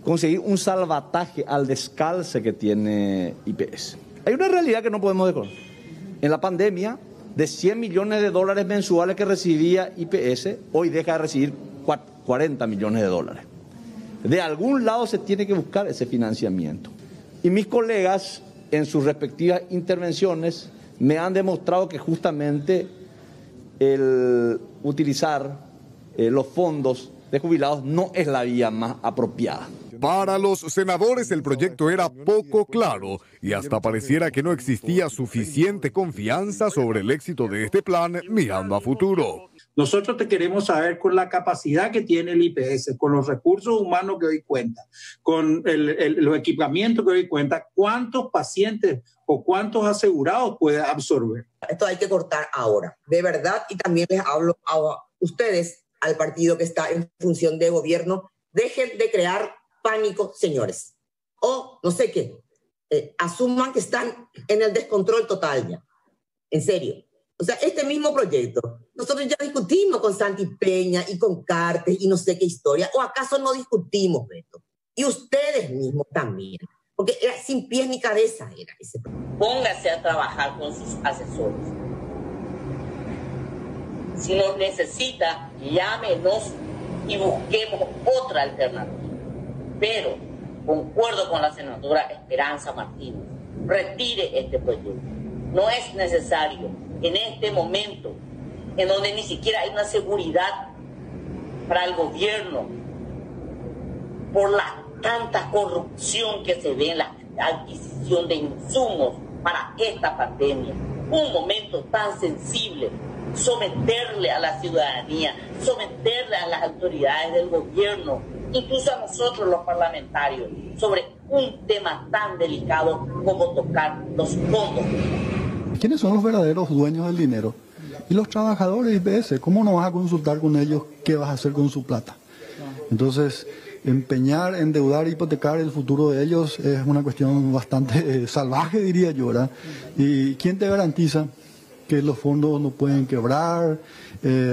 conseguir un salvataje al descalce que tiene IPS. Hay una realidad que no podemos desconocer. En la pandemia, de 100 millones de dólares mensuales que recibía IPS, hoy deja de recibir 40 millones de dólares. De algún lado se tiene que buscar ese financiamiento. Y mis colegas, en sus respectivas intervenciones, me han demostrado que justamente el utilizar los fondos de jubilados no es la vía más apropiada. Para los senadores el proyecto era poco claro y hasta pareciera que no existía suficiente confianza sobre el éxito de este plan mirando a futuro. Nosotros te queremos saber, con la capacidad que tiene el IPS, con los recursos humanos que hoy cuenta, con los equipamientos que hoy cuenta, ¿cuántos pacientes o cuántos asegurados puede absorber? Esto hay que cortar ahora, de verdad, y también les hablo a ustedes, al partido que está en función de gobierno, dejen de crear pánico, señores. O no sé qué, asuman que están en el descontrol total ya. En serio. O sea, este mismo proyecto, nosotros ya discutimos con Santi Peña y con Cartes y no sé qué historia. ¿O acaso no discutimos esto? Y ustedes mismos también. Porque era sin pies ni cabeza era ese proyecto. Póngase a trabajar con sus asesores. Si nos necesita, llámenos y busquemos otra alternativa. Pero concuerdo con la senadora Esperanza Martínez, retire este proyecto. No es necesario en este momento en donde ni siquiera hay una seguridad para el gobierno por la tanta corrupción que se ve en la adquisición de insumos para esta pandemia. Un momento tan sensible, someterle a la ciudadanía, someterle a las autoridades del gobierno, incluso a nosotros los parlamentarios, sobre un tema tan delicado como tocar los fondos. ¿Quiénes son los verdaderos dueños del dinero? Y los trabajadores de IPS, ¿cómo no vas a consultar con ellos qué vas a hacer con su plata? Entonces, empeñar, endeudar, hipotecar el futuro de ellos es una cuestión bastante salvaje, diría yo, ¿verdad? ¿Y quién te garantiza que los fondos no pueden quebrar?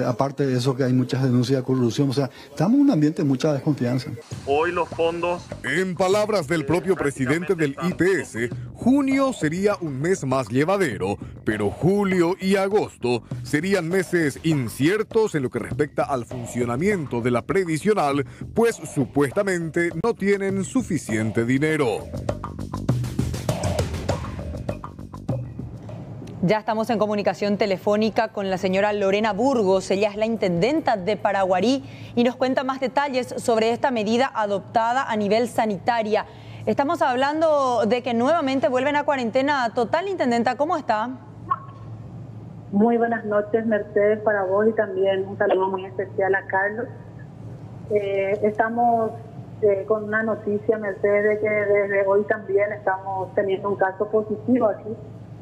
Aparte de eso, que hay muchas denuncias de corrupción. O sea, estamos en un ambiente de mucha desconfianza. Hoy los fondos... En palabras del propio presidente del IPS, junio sería un mes más llevadero, pero julio y agosto serían meses inciertos en lo que respecta al funcionamiento de la previsional, pues supuestamente no tienen suficiente dinero. Ya estamos en comunicación telefónica con la señora Lorena Burgos. Ella es la intendenta de Paraguarí y nos cuenta más detalles sobre esta medida adoptada a nivel sanitaria. Estamos hablando de que nuevamente vuelven a cuarentena total. Intendenta, ¿cómo está? Muy buenas noches, Mercedes, para vos, y también un saludo muy especial a Carlos. Estamos con una noticia, Mercedes, de que desde hoy también estamos teniendo un caso positivo aquí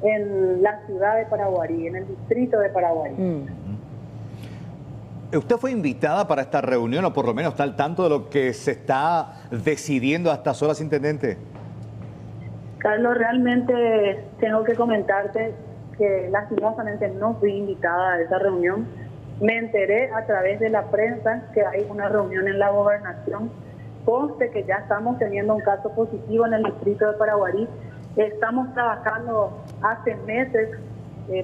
en la ciudad de Paraguarí, en el distrito de Paraguarí. ¿Usted fue invitada para esta reunión o por lo menos está al tanto de lo que se está decidiendo a estas horas, intendente? Carlos, realmente tengo que comentarte que lastimosamente no fui invitada a esa reunión. Me enteré a través de la prensa que hay una reunión en la gobernación. Conste que ya estamos teniendo un caso positivo en el distrito de Paraguarí. Estamos trabajando hace meses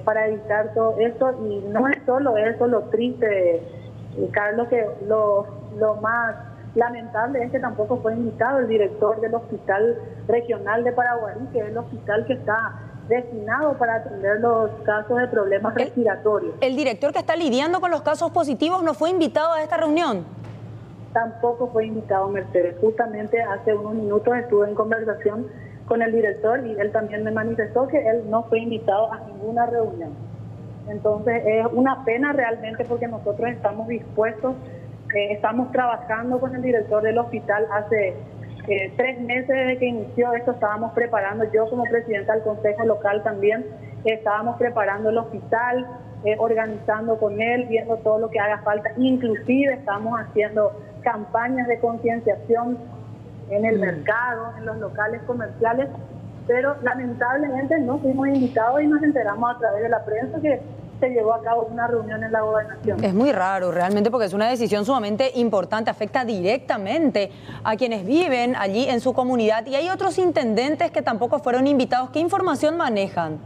para evitar todo esto, y no es solo eso lo triste, Carlos, que lo más lamentable es que tampoco fue invitado el director del Hospital Regional de Paraguarí, que es el hospital que está destinado para atender los casos de problemas respiratorios. ¿El director que está lidiando con los casos positivos no fue invitado a esta reunión? Tampoco fue invitado, Mercedes. Justamente hace unos minutos estuve en conversación con el director y él también me manifestó que él no fue invitado a ninguna reunión. Entonces es una pena realmente, porque nosotros estamos dispuestos, estamos trabajando con el director del hospital hace 3 meses desde que inició esto. Estábamos preparando, yo como presidenta del Consejo Local también, estábamos preparando el hospital, organizando con él, viendo todo lo que haga falta. Inclusive estamos haciendo campañas de concienciación en el mercado, en los locales comerciales, pero lamentablemente no fuimos invitados y nos enteramos a través de la prensa que se llevó a cabo una reunión en la gobernación. Es muy raro realmente, porque es una decisión sumamente importante, afecta directamente a quienes viven allí en su comunidad, y hay otros intendentes que tampoco fueron invitados. ¿Qué información manejan?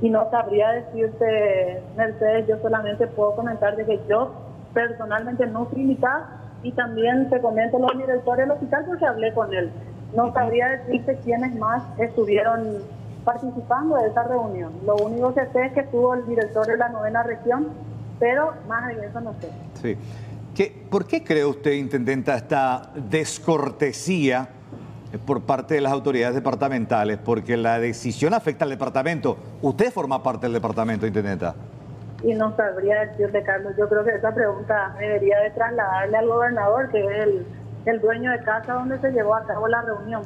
Y no sabría decirte, Mercedes, yo solamente puedo comentarte que yo personalmente no fui invitada, y también te comento los directores del hospital porque hablé con él. No sabría decirte quiénes más estuvieron participando de esa reunión. Lo único que sé es que estuvo el director de la 9ª región, pero más de eso no sé. Sí. ¿Por qué cree usted, intendenta, esta descortesía por parte de las autoridades departamentales? Porque la decisión afecta al departamento. Usted forma parte del departamento, intendenta. Y no sabría decirle, Carlos. Yo creo que esa pregunta debería de trasladarle al gobernador, que es el dueño de casa donde se llevó a cabo la reunión.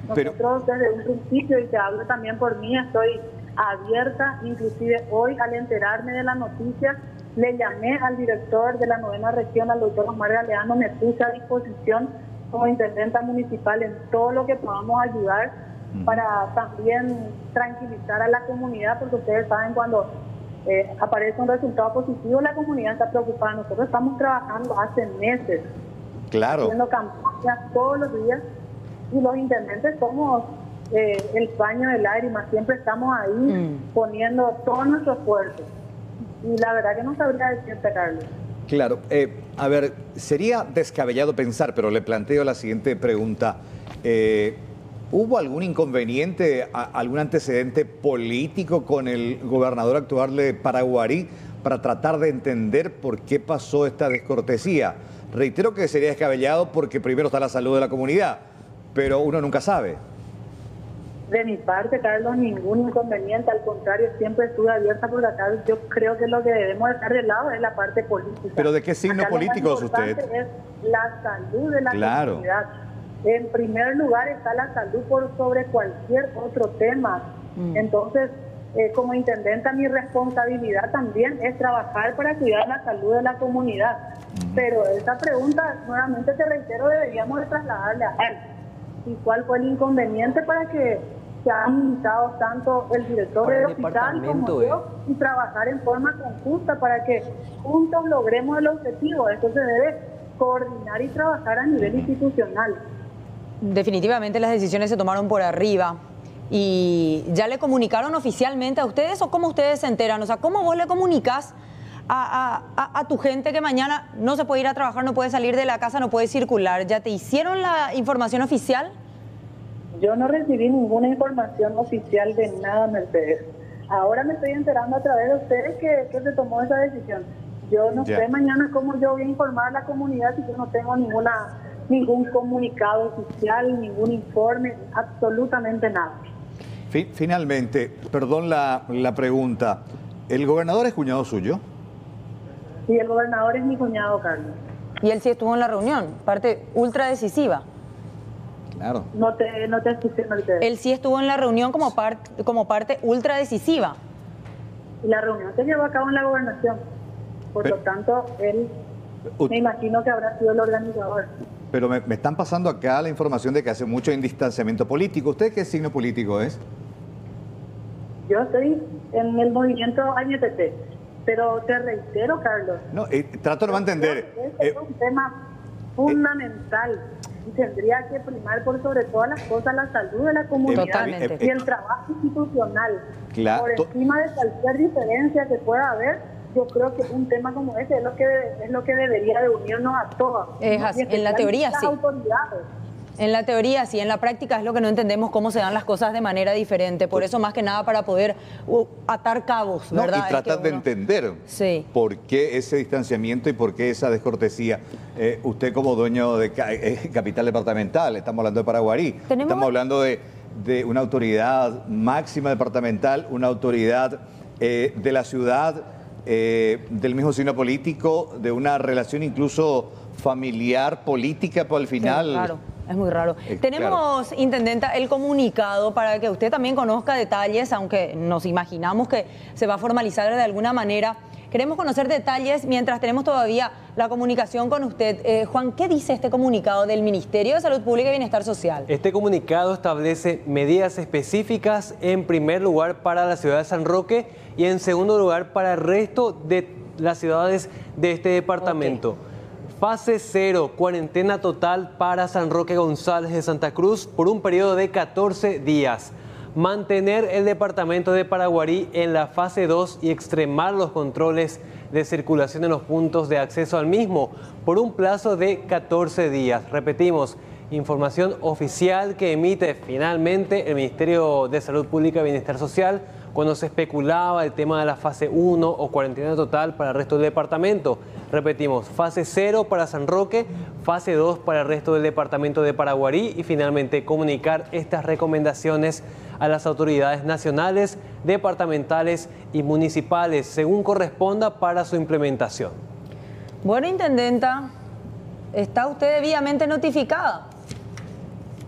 Nosotros desde un principio, y te hablo también por mí, estoy abierta. Inclusive hoy, al enterarme de la noticia, le llamé al director de la 9ª región, al doctor Omar Galeano, me puse a disposición como intendenta municipal en todo lo que podamos ayudar para también tranquilizar a la comunidad, porque ustedes saben, cuando aparece un resultado positivo, la comunidad está preocupada. Nosotros estamos trabajando hace meses, haciendo campañas todos los días, y los intendentes somos el paño de lágrimas, siempre estamos ahí poniendo todo nuestro esfuerzo. Y la verdad que no sabría decirte, Carlos. Claro. A ver, sería descabellado pensar, pero le planteo la siguiente pregunta. ¿Hubo algún inconveniente, algún antecedente político con el gobernador actual de Paraguarí para tratar de entender por qué pasó esta descortesía? Reitero que sería descabellado porque primero está la salud de la comunidad, pero uno nunca sabe. De mi parte, Carlos, ningún inconveniente, al contrario, siempre estuve abierta, porque acá yo creo que lo que debemos dejar de lado es la parte política. ¿Pero de qué signo político es usted? Es la salud de la comunidad. En primer lugar está la salud por sobre cualquier otro tema. Entonces, como intendenta, mi responsabilidad también es trabajar para cuidar la salud de la comunidad. Pero esa pregunta, nuevamente te reitero, deberíamos de trasladarle a él. ¿Y cuál fue el inconveniente para que se han invitado tanto el director del hospital como yo, y trabajar en forma conjunta para que juntos logremos el objetivo? Esto se debe coordinar y trabajar a nivel institucional. Definitivamente las decisiones se tomaron por arriba. ¿Y ya le comunicaron oficialmente a ustedes o cómo ustedes se enteran? O sea, ¿cómo vos le comunicás a tu gente que mañana no se puede ir a trabajar, no puede salir de la casa, no puede circular? ¿Ya te hicieron la información oficial? Yo no recibí ninguna información oficial de nada, Mercedes. Ahora me estoy enterando a través de ustedes que se tomó esa decisión. Yo no sé mañana cómo yo voy a informar a la comunidad si yo no tengo ningún comunicado oficial, ningún informe, absolutamente nada. Finalmente, perdón la pregunta, ¿el gobernador es cuñado suyo? Sí, el gobernador es mi cuñado, Carlos. Y él sí estuvo en la reunión, parte ultra decisiva. Claro. No te escuché, Mercedes. Él sí estuvo en la reunión como parte ultra decisiva. Y la reunión se llevó a cabo en la gobernación. Por lo tanto, él me imagino que habrá sido el organizador. Pero me están pasando acá la información de que hace mucho distanciamiento político. ¿Usted qué signo político es? Yo estoy en el movimiento ANTT. Pero te reitero, Carlos. No, trato de no entender. Es un tema fundamental y tendría que primar por sobre todas las cosas la salud de la comunidad y el trabajo institucional. Claro. Por encima de cualquier diferencia que pueda haber, yo creo que un tema como ese es lo que debería de unirnos a todos. Es así, en la teoría sí. Autoridades. En la teoría sí, en la práctica es lo que no entendemos, cómo se dan las cosas de manera diferente. Por eso, más que nada, para poder atar cabos, ¿verdad? Y tratar de entender por qué ese distanciamiento y por qué esa descortesía. Usted como dueño de capital departamental, estamos hablando de Paraguarí, estamos hablando de una autoridad máxima departamental, una autoridad de la ciudad, del mismo signo político, de una relación incluso familiar, política, pero al final... Sí, claro. Es muy raro. Tenemos, intendenta, el comunicado para que usted también conozca detalles, aunque nos imaginamos que se va a formalizar de alguna manera. Queremos conocer detalles mientras tenemos todavía la comunicación con usted. Juan, ¿qué dice este comunicado del Ministerio de Salud Pública y Bienestar Social? Este comunicado establece medidas específicas, en primer lugar para la ciudad de San Roque y en segundo lugar para el resto de las ciudades de este departamento. Fase 0, cuarentena total para San Roque González de Santa Cruz por un periodo de 14 días. Mantener el departamento de Paraguarí en la fase 2 y extremar los controles de circulación en los puntos de acceso al mismo por un plazo de 14 días. Repetimos, información oficial que emite finalmente el Ministerio de Salud Pública y Bienestar Social cuando se especulaba el tema de la fase 1 o cuarentena total para el resto del departamento. Repetimos, fase 0 para San Roque, fase 2 para el resto del departamento de Paraguarí y finalmente comunicar estas recomendaciones a las autoridades nacionales, departamentales y municipales, según corresponda para su implementación. Bueno, Intendenta, está usted debidamente notificada.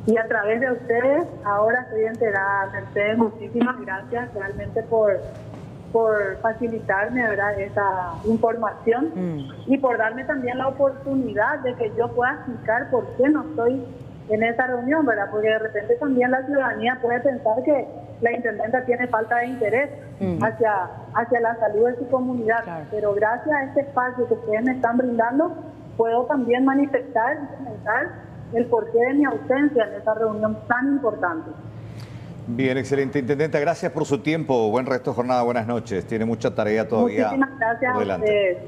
Y a través de ustedes, ahora estoy enterada. Mercedes, muchísimas gracias realmente por facilitarme, ¿verdad?, esa información y por darme también la oportunidad de que yo pueda explicar por qué no estoy en esa reunión, ¿verdad? Porque de repente también la ciudadanía puede pensar que la intendenta tiene falta de interés hacia la salud de su comunidad. Claro. Pero gracias a este espacio que ustedes me están brindando, puedo también manifestar y comentar el porqué de mi ausencia en esa reunión tan importante. Bien, excelente, Intendenta. Gracias por su tiempo. Buen resto de jornada. Buenas noches. Tiene mucha tarea todavía. Muchísimas gracias a ustedes.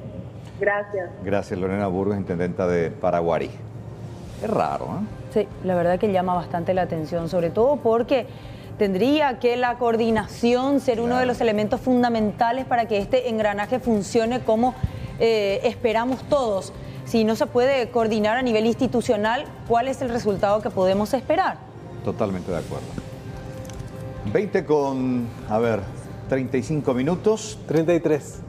Gracias. Gracias, Lorena Burgos, Intendenta de Paraguarí. Es raro, ¿eh? Sí, la verdad que llama bastante la atención, sobre todo porque tendría que la coordinación ser uno de los elementos fundamentales para que este engranaje funcione como esperamos todos. Si no se puede coordinar a nivel institucional, ¿cuál es el resultado que podemos esperar? Totalmente de acuerdo. 20 con, 35 minutos. 33.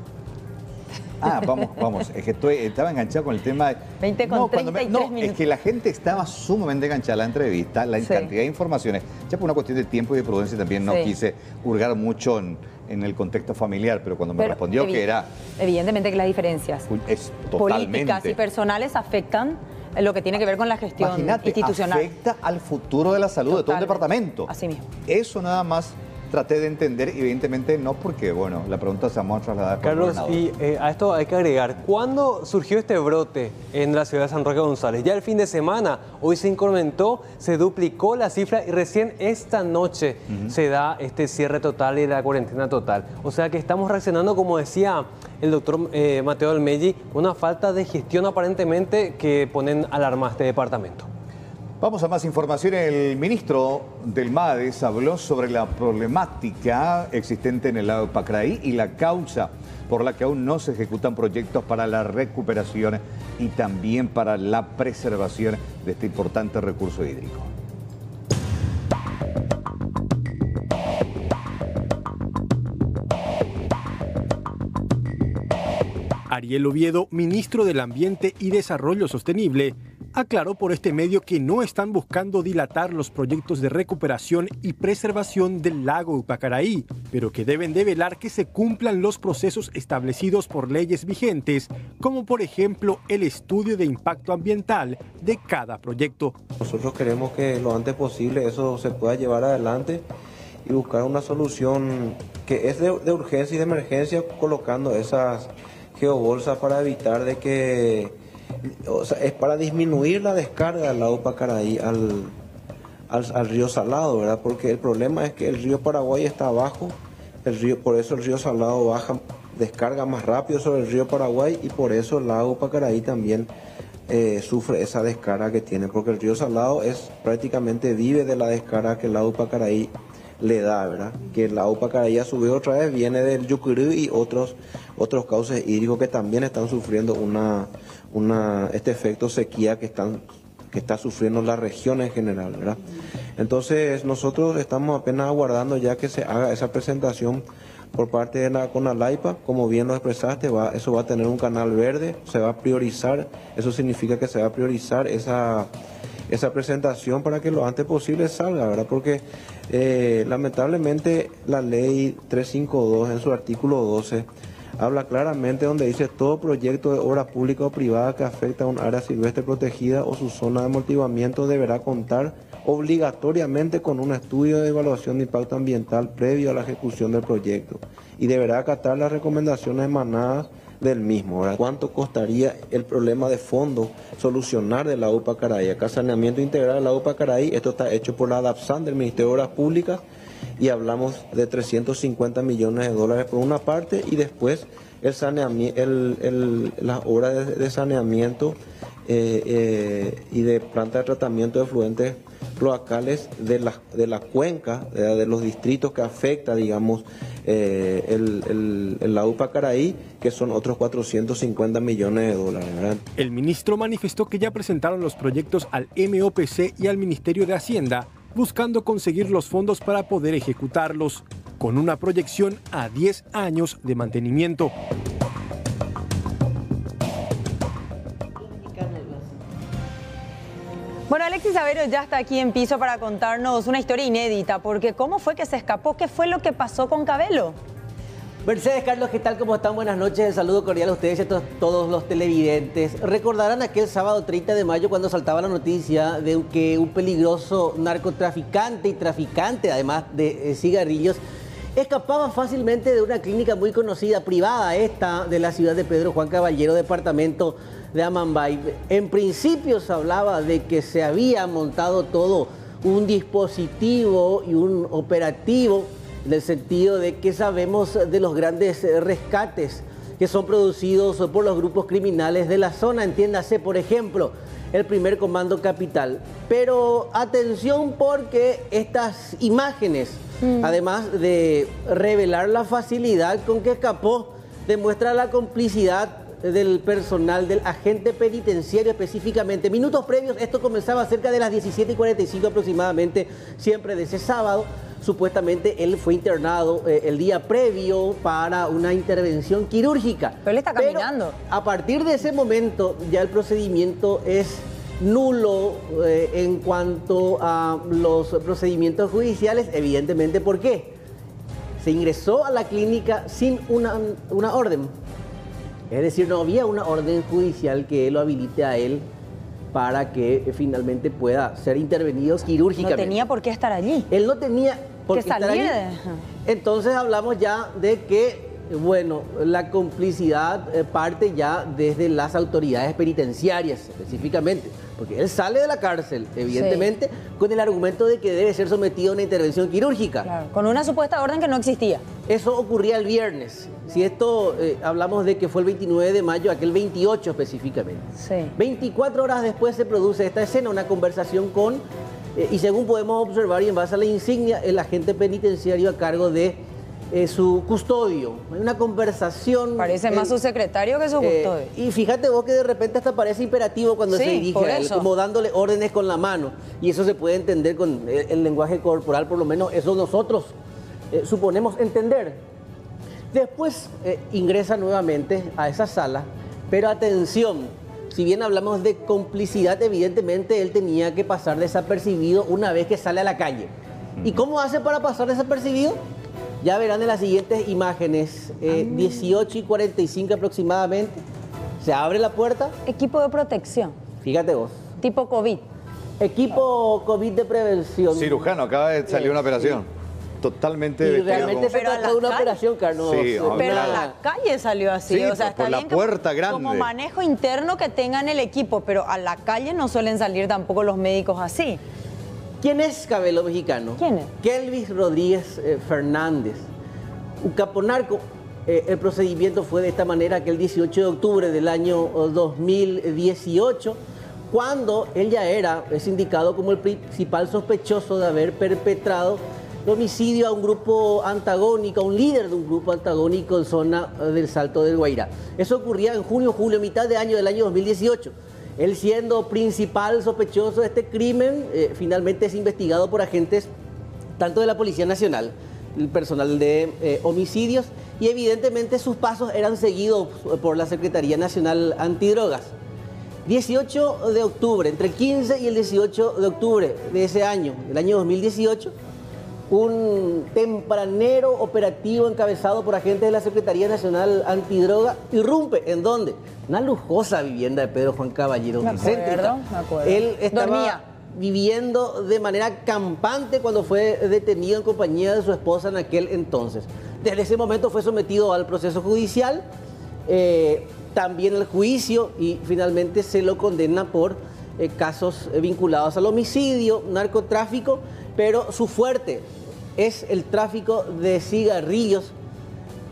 Ah, vamos. Es que estaba enganchado con el tema de... 20 con 33 minutos. Es que la gente estaba sumamente enganchada a la entrevista, la cantidad de informaciones. Ya por una cuestión de tiempo y de prudencia también no quise hurgar mucho en el contexto familiar, pero cuando me respondió que era... Evidentemente que las diferencias políticas y personales afectan lo que tiene que ver con la gestión institucional. Afecta al futuro de la salud de todo el departamento. Así mismo. Eso nada más traté de entender, evidentemente no, porque, bueno, la pregunta se vamos a trasladar por Carlos, y a esto hay que agregar, ¿cuándo surgió este brote en la ciudad de San Roque González? Ya el fin de semana, hoy se incrementó, se duplicó la cifra y recién esta noche se da este cierre total y la cuarentena total. O sea que estamos reaccionando, como decía el doctor Mateo Almelli, con una falta de gestión aparentemente que ponen alarma a este departamento. Vamos a más información. El ministro del MADES habló sobre la problemática existente en el lago Pacaraí y la causa por la que aún no se ejecutan proyectos para la recuperación y también para la preservación de este importante recurso hídrico. Ariel Oviedo, ministro del Ambiente y Desarrollo Sostenible, aclaró por este medio que no están buscando dilatar los proyectos de recuperación y preservación del lago Pacaraí, pero que deben de velar que se cumplan los procesos establecidos por leyes vigentes, como por ejemplo el estudio de impacto ambiental de cada proyecto. Nosotros queremos que lo antes posible eso se pueda llevar adelante y buscar una solución que es de urgencia y de emergencia, colocando esas geobolsas para evitar de que... O sea, es para disminuir la descarga del lago Pacaraí al río Salado, ¿verdad? Porque el problema es que el río Paraguay está abajo, por eso el río Salado descarga más rápido sobre el río Paraguay y por eso el lago Pacaraí también sufre esa descarga que tiene, porque el río Salado prácticamente vive de la descarga que el lago Pacaraí le da, ¿verdad? Que el lago Pacaraí a su vez otra vez viene del Yucurú y otros cauces hídricos que también están sufriendo este efecto sequía que está sufriendo la región en general, ¿verdad? Entonces nosotros estamos apenas aguardando ya que se haga esa presentación por parte de la CONALAIPA, como bien lo expresaste, eso va a tener un canal verde, se va a priorizar, eso significa que se va a priorizar esa presentación para que lo antes posible salga, ¿verdad? Porque lamentablemente la ley 352 en su artículo 12 habla claramente donde dice todo proyecto de obra pública o privada que afecta a un área silvestre protegida o su zona de amortiguamiento deberá contar obligatoriamente con un estudio de evaluación de impacto ambiental previo a la ejecución del proyecto y deberá acatar las recomendaciones emanadas del mismo, ¿verdad? ¿Cuánto costaría el problema de fondo solucionar del lago Pacaraí? Acá saneamiento integral del lago Pacaraí, esto está hecho por la ADAPSAN del Ministerio de Obras Públicas y hablamos de 350 millones de dólares por una parte y después las obras de saneamiento y de planta de tratamiento de efluentes cloacales de la cuenca, de los distritos que afecta, digamos, el lago Pacaraí, que son otros 450 millones de dólares, ¿verdad? El ministro manifestó que ya presentaron los proyectos al MOPC y al Ministerio de Hacienda, buscando conseguir los fondos para poder ejecutarlos, con una proyección a 10 años de mantenimiento. Bueno, Alexis Avero ya está aquí en piso para contarnos una historia inédita, porque ¿cómo fue que se escapó? ¿Qué fue lo que pasó con Cabello? Mercedes, Carlos, ¿qué tal? ¿Cómo están? Buenas noches. El saludo cordial a ustedes y a todos los televidentes. Recordarán aquel sábado 30 de mayo cuando saltaba la noticia de que un peligroso narcotraficante y traficante, además de cigarrillos, escapaba fácilmente de una clínica muy conocida, privada esta, de la ciudad de Pedro Juan Caballero, departamento de Amambay. En principio se hablaba de que se había montado todo un dispositivo y un operativo, en el sentido de que sabemos de los grandes rescates que son producidos por los grupos criminales de la zona, entiéndase, por ejemplo, el primer Comando Capital. Pero atención, porque estas imágenes, además de revelar la facilidad con que escapó, demuestra la complicidad del personal, del agente penitenciario específicamente. Minutos previos, esto comenzaba cerca de las 17:45 aproximadamente, siempre de ese sábado. Supuestamente él fue internado el día previo para una intervención quirúrgica. Pero él está caminando. A partir de ese momento ya el procedimiento es nulo en cuanto a los procedimientos judiciales, evidentemente. ¿Por qué? Se ingresó a la clínica sin una orden. Es decir, no había una orden judicial que lo habilite a él para que finalmente pueda ser intervenido quirúrgicamente. No tenía por qué estar allí. Él no tenía por qué estar allí. Entonces hablamos ya de que, bueno, la complicidad parte ya desde las autoridades penitenciarias específicamente, porque él sale de la cárcel, evidentemente, con el argumento de que debe ser sometido a una intervención quirúrgica. Claro, con una supuesta orden que no existía. Eso ocurría el viernes. Si esto hablamos de que fue el 29 de mayo, aquel 28 específicamente. Sí. 24 horas después se produce esta escena, una conversación con, y según podemos observar y en base a la insignia, el agente penitenciario a cargo de su custodio. Hay una conversación. Parece más su secretario que su custodio. Y fíjate vos que de repente hasta parece imperativo cuando se dirige a él, como dándole órdenes con la mano. Y eso se puede entender con el lenguaje corporal, por lo menos eso nosotros suponemos entender. Después ingresa nuevamente a esa sala, pero atención, si bien hablamos de complicidad, evidentemente él tenía que pasar desapercibido una vez que sale a la calle. ¿Y cómo hace para pasar desapercibido? Ya verán en las siguientes imágenes, 18:45 aproximadamente, se abre la puerta. Equipo de protección. Fíjate vos. Tipo COVID. Equipo COVID de prevención. Cirujano, acaba de salir una operación. Totalmente y realmente se trata de una operación, Carlos. Sí, pero a la calle salió así. Sí, o sea, está por bien la puerta grande. Como manejo interno que tengan el equipo, pero a la calle no suelen salir tampoco los médicos así. ¿Quién es Cabello mexicano? ¿Quién es? Kelvis Rodríguez Fernández, un caponarco. El procedimiento fue de esta manera que el 18 de octubre del año 2018, cuando él ya es indicado como el principal sospechoso de haber perpetrado el homicidio a un grupo antagónico, a un líder de un grupo antagónico en zona del Salto del Guairá. Eso ocurría en junio, mitad de año del año 2018. Él siendo principal sospechoso de este crimen, finalmente es investigado por agentes tanto de la Policía Nacional, el personal de homicidios, y evidentemente sus pasos eran seguidos por la Secretaría Nacional Antidrogas. 18 de octubre, entre el 15 y el 18 de octubre de ese año, del año 2018, un tempranero operativo encabezado por agentes de la Secretaría Nacional Antidroga irrumpe. ¿En dónde? Una lujosa vivienda de Pedro Juan Caballero. Me acuerdo. Él estaba viviendo de manera campante cuando fue detenido en compañía de su esposa en aquel entonces. Desde ese momento fue sometido al proceso judicial, también al juicio, y finalmente se lo condena por casos vinculados al homicidio, narcotráfico, pero su fuerte es el tráfico de cigarrillos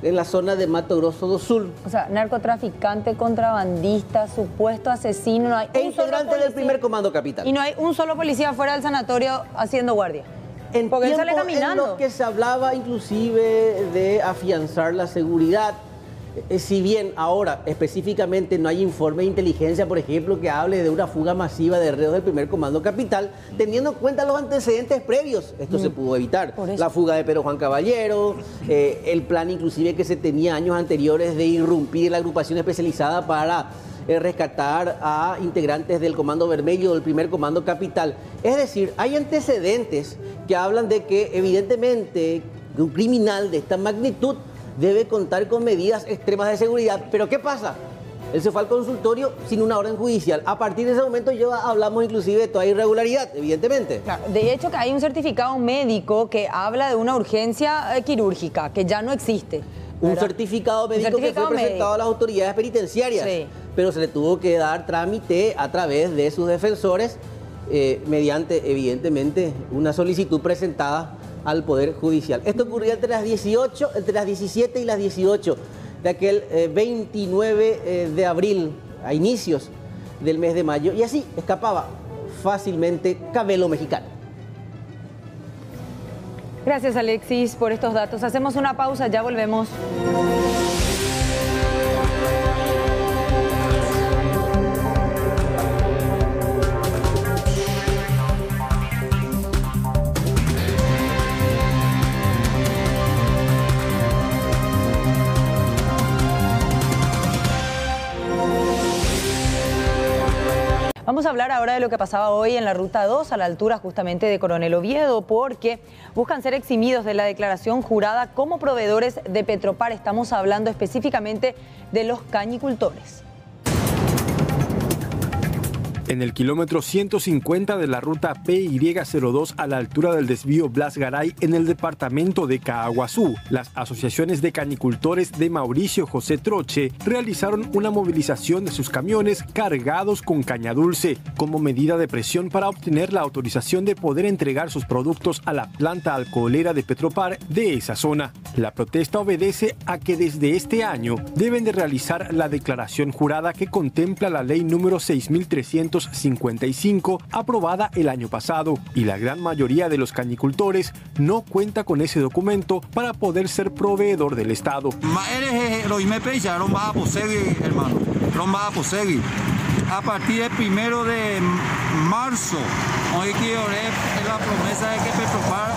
en la zona de Mato Grosso do Sul. O sea, narcotraficante, contrabandista, supuesto asesino. No hay integrante del primer Comando Capital. Y no hay un solo policía fuera del sanatorio haciendo guardia. En porque él sale tiempos caminando. en los que se hablaba inclusive de afianzar la seguridad, si bien ahora específicamente no hay informe de inteligencia, por ejemplo, que hable de una fuga masiva de reos del primer comando capital, teniendo en cuenta los antecedentes previos, esto se pudo evitar. La fuga de Pedro Juan Caballero, el plan inclusive que se tenía años anteriores de irrumpir la agrupación especializada para rescatar a integrantes del Comando Vermelho, del primer comando capital. Es decir, hay antecedentes que hablan de que evidentemente un criminal de esta magnitud debe contar con medidas extremas de seguridad. Pero ¿qué pasa? Él se fue al consultorio sin una orden judicial. A partir de ese momento ya hablamos inclusive de toda irregularidad, evidentemente. Claro, de hecho que hay un certificado médico que habla de una urgencia quirúrgica, que ya no existe. Un certificado médico que fue presentado a las autoridades penitenciarias, pero se le tuvo que dar trámite a través de sus defensores mediante, evidentemente, una solicitud presentada al Poder Judicial. Esto ocurría entre las 17 y las 18 de aquel 29 de abril, a inicios del mes de mayo, y así escapaba fácilmente Cabello Mexicano. Gracias, Alexis, por estos datos. Hacemos una pausa, ya volvemos. Vamos a hablar ahora de lo que pasaba hoy en la Ruta 2, a la altura justamente de Coronel Oviedo, porque buscan ser eximidos de la declaración jurada como proveedores de Petropar. Estamos hablando específicamente de los cañicultores. En el kilómetro 150 de la ruta PY02 a la altura del desvío Blas Garay en el departamento de Caaguazú, las asociaciones de cañicultores de Mauricio José Troche realizaron una movilización de sus camiones cargados con caña dulce como medida de presión para obtener la autorización de poder entregar sus productos a la planta alcoholera de Petropar de esa zona. La protesta obedece a que desde este año deben de realizar la declaración jurada que contempla la ley número 6355 aprobada el año pasado, y la gran mayoría de los cañicultores no cuenta con ese documento para poder ser proveedor del Estado. A partir del 1 de marzo, hoy quiero la promesa de que Petropar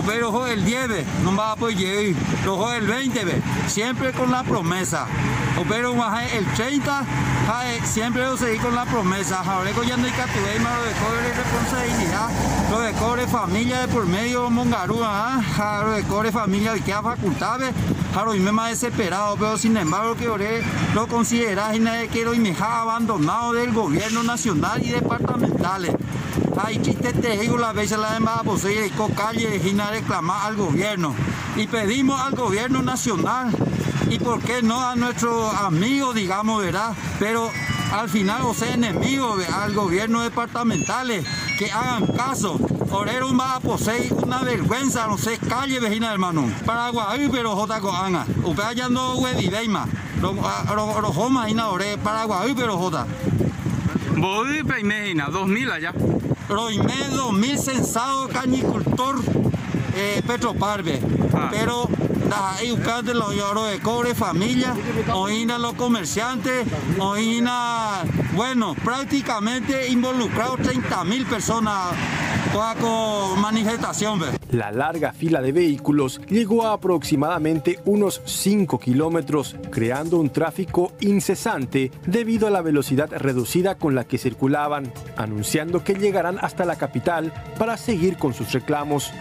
pero el 10 no va a poder llegar, el 20 siempre con la promesa, pero el 30 siempre lo seguí con la promesa. Ahora ya no hay que lo de cobre responsabilidad, lo de cobre familia de por medio mongarúa, lo de cobre familia de que a facultades, y me más desesperado, pero sin embargo que lo consideras y nadie quiero y me ha abandonado del gobierno nacional y departamentales. Hay chistes te digo la vez la demás poseer y calle y reclamar al gobierno y pedimos al gobierno nacional y por qué no a nuestros amigos, digamos, ¿verdad? Pero al final, o sea, enemigos al gobierno departamentales que hagan caso. Orero va a poseer una vergüenza, no sé, calle vecina hermano. Paraguay, pero jota coanga. Upea ya no huevideima. Los homas y na ore Paraguay, pero jota. Voy primera, 2000 allá. Roimé 2000 censado cañicultor Petropar, pero ahí de los lloros de cobre familia, oína los comerciantes, oína, bueno, prácticamente involucrados 30.000 personas con manifestación. La larga fila de vehículos llegó a aproximadamente unos 5 kilómetros, creando un tráfico incesante debido a la velocidad reducida con la que circulaban, anunciando que llegarán hasta la capital para seguir con sus reclamos.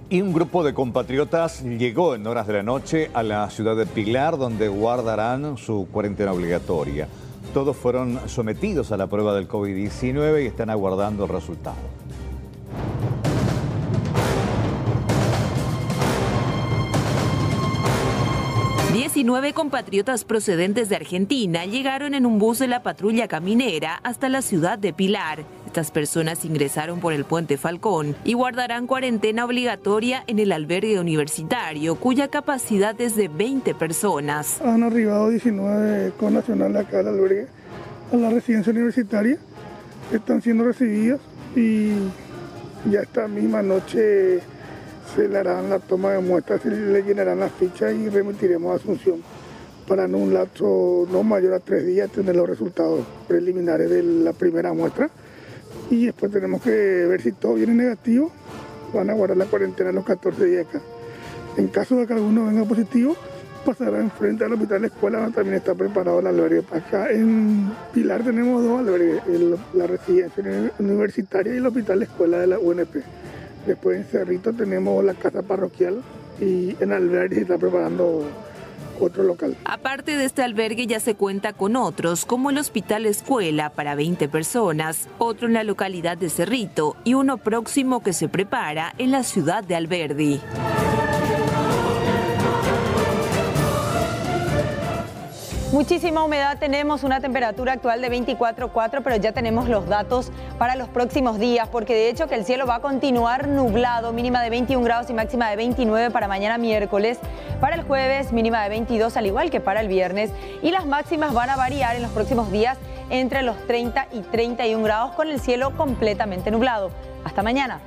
Y un grupo de compatriotas llegó en horas de la noche a la ciudad de Pilar, donde guardarán su cuarentena obligatoria. Todos fueron sometidos a la prueba del COVID-19 y están aguardando el resultado. Nueve compatriotas procedentes de Argentina llegaron en un bus de la patrulla caminera hasta la ciudad de Pilar. Estas personas ingresaron por el puente Falcón y guardarán cuarentena obligatoria en el albergue universitario, cuya capacidad es de 20 personas. Han arribado 19 connacionales acá al albergue, a la residencia universitaria, están siendo recibidas y ya esta misma noche se le harán la toma de muestras, se le llenarán las fichas y remitiremos a Asunción para en un lapso no mayor a 3 días tener los resultados preliminares de la primera muestra y después tenemos que ver si todo viene negativo, van a guardar la cuarentena los 14 días acá. En caso de que alguno venga positivo, pasará enfrente al hospital de escuela donde también está preparado el albergue. Acá en Pilar tenemos 2 albergues, la residencia universitaria y el hospital de escuela de la UNP. Después en Cerrito tenemos la casa parroquial y en albergue se está preparando otro local. Aparte de este albergue ya se cuenta con otros, como el Hospital Escuela para 20 personas, otro en la localidad de Cerrito y uno próximo que se prepara en la ciudad de Alberdi. Muchísima humedad tenemos, una temperatura actual de 24,4, pero ya tenemos los datos para los próximos días, porque de hecho que el cielo va a continuar nublado, mínima de 21 grados y máxima de 29 para mañana miércoles, para el jueves mínima de 22 al igual que para el viernes, y las máximas van a variar en los próximos días entre los 30 y 31 grados con el cielo completamente nublado. Hasta mañana.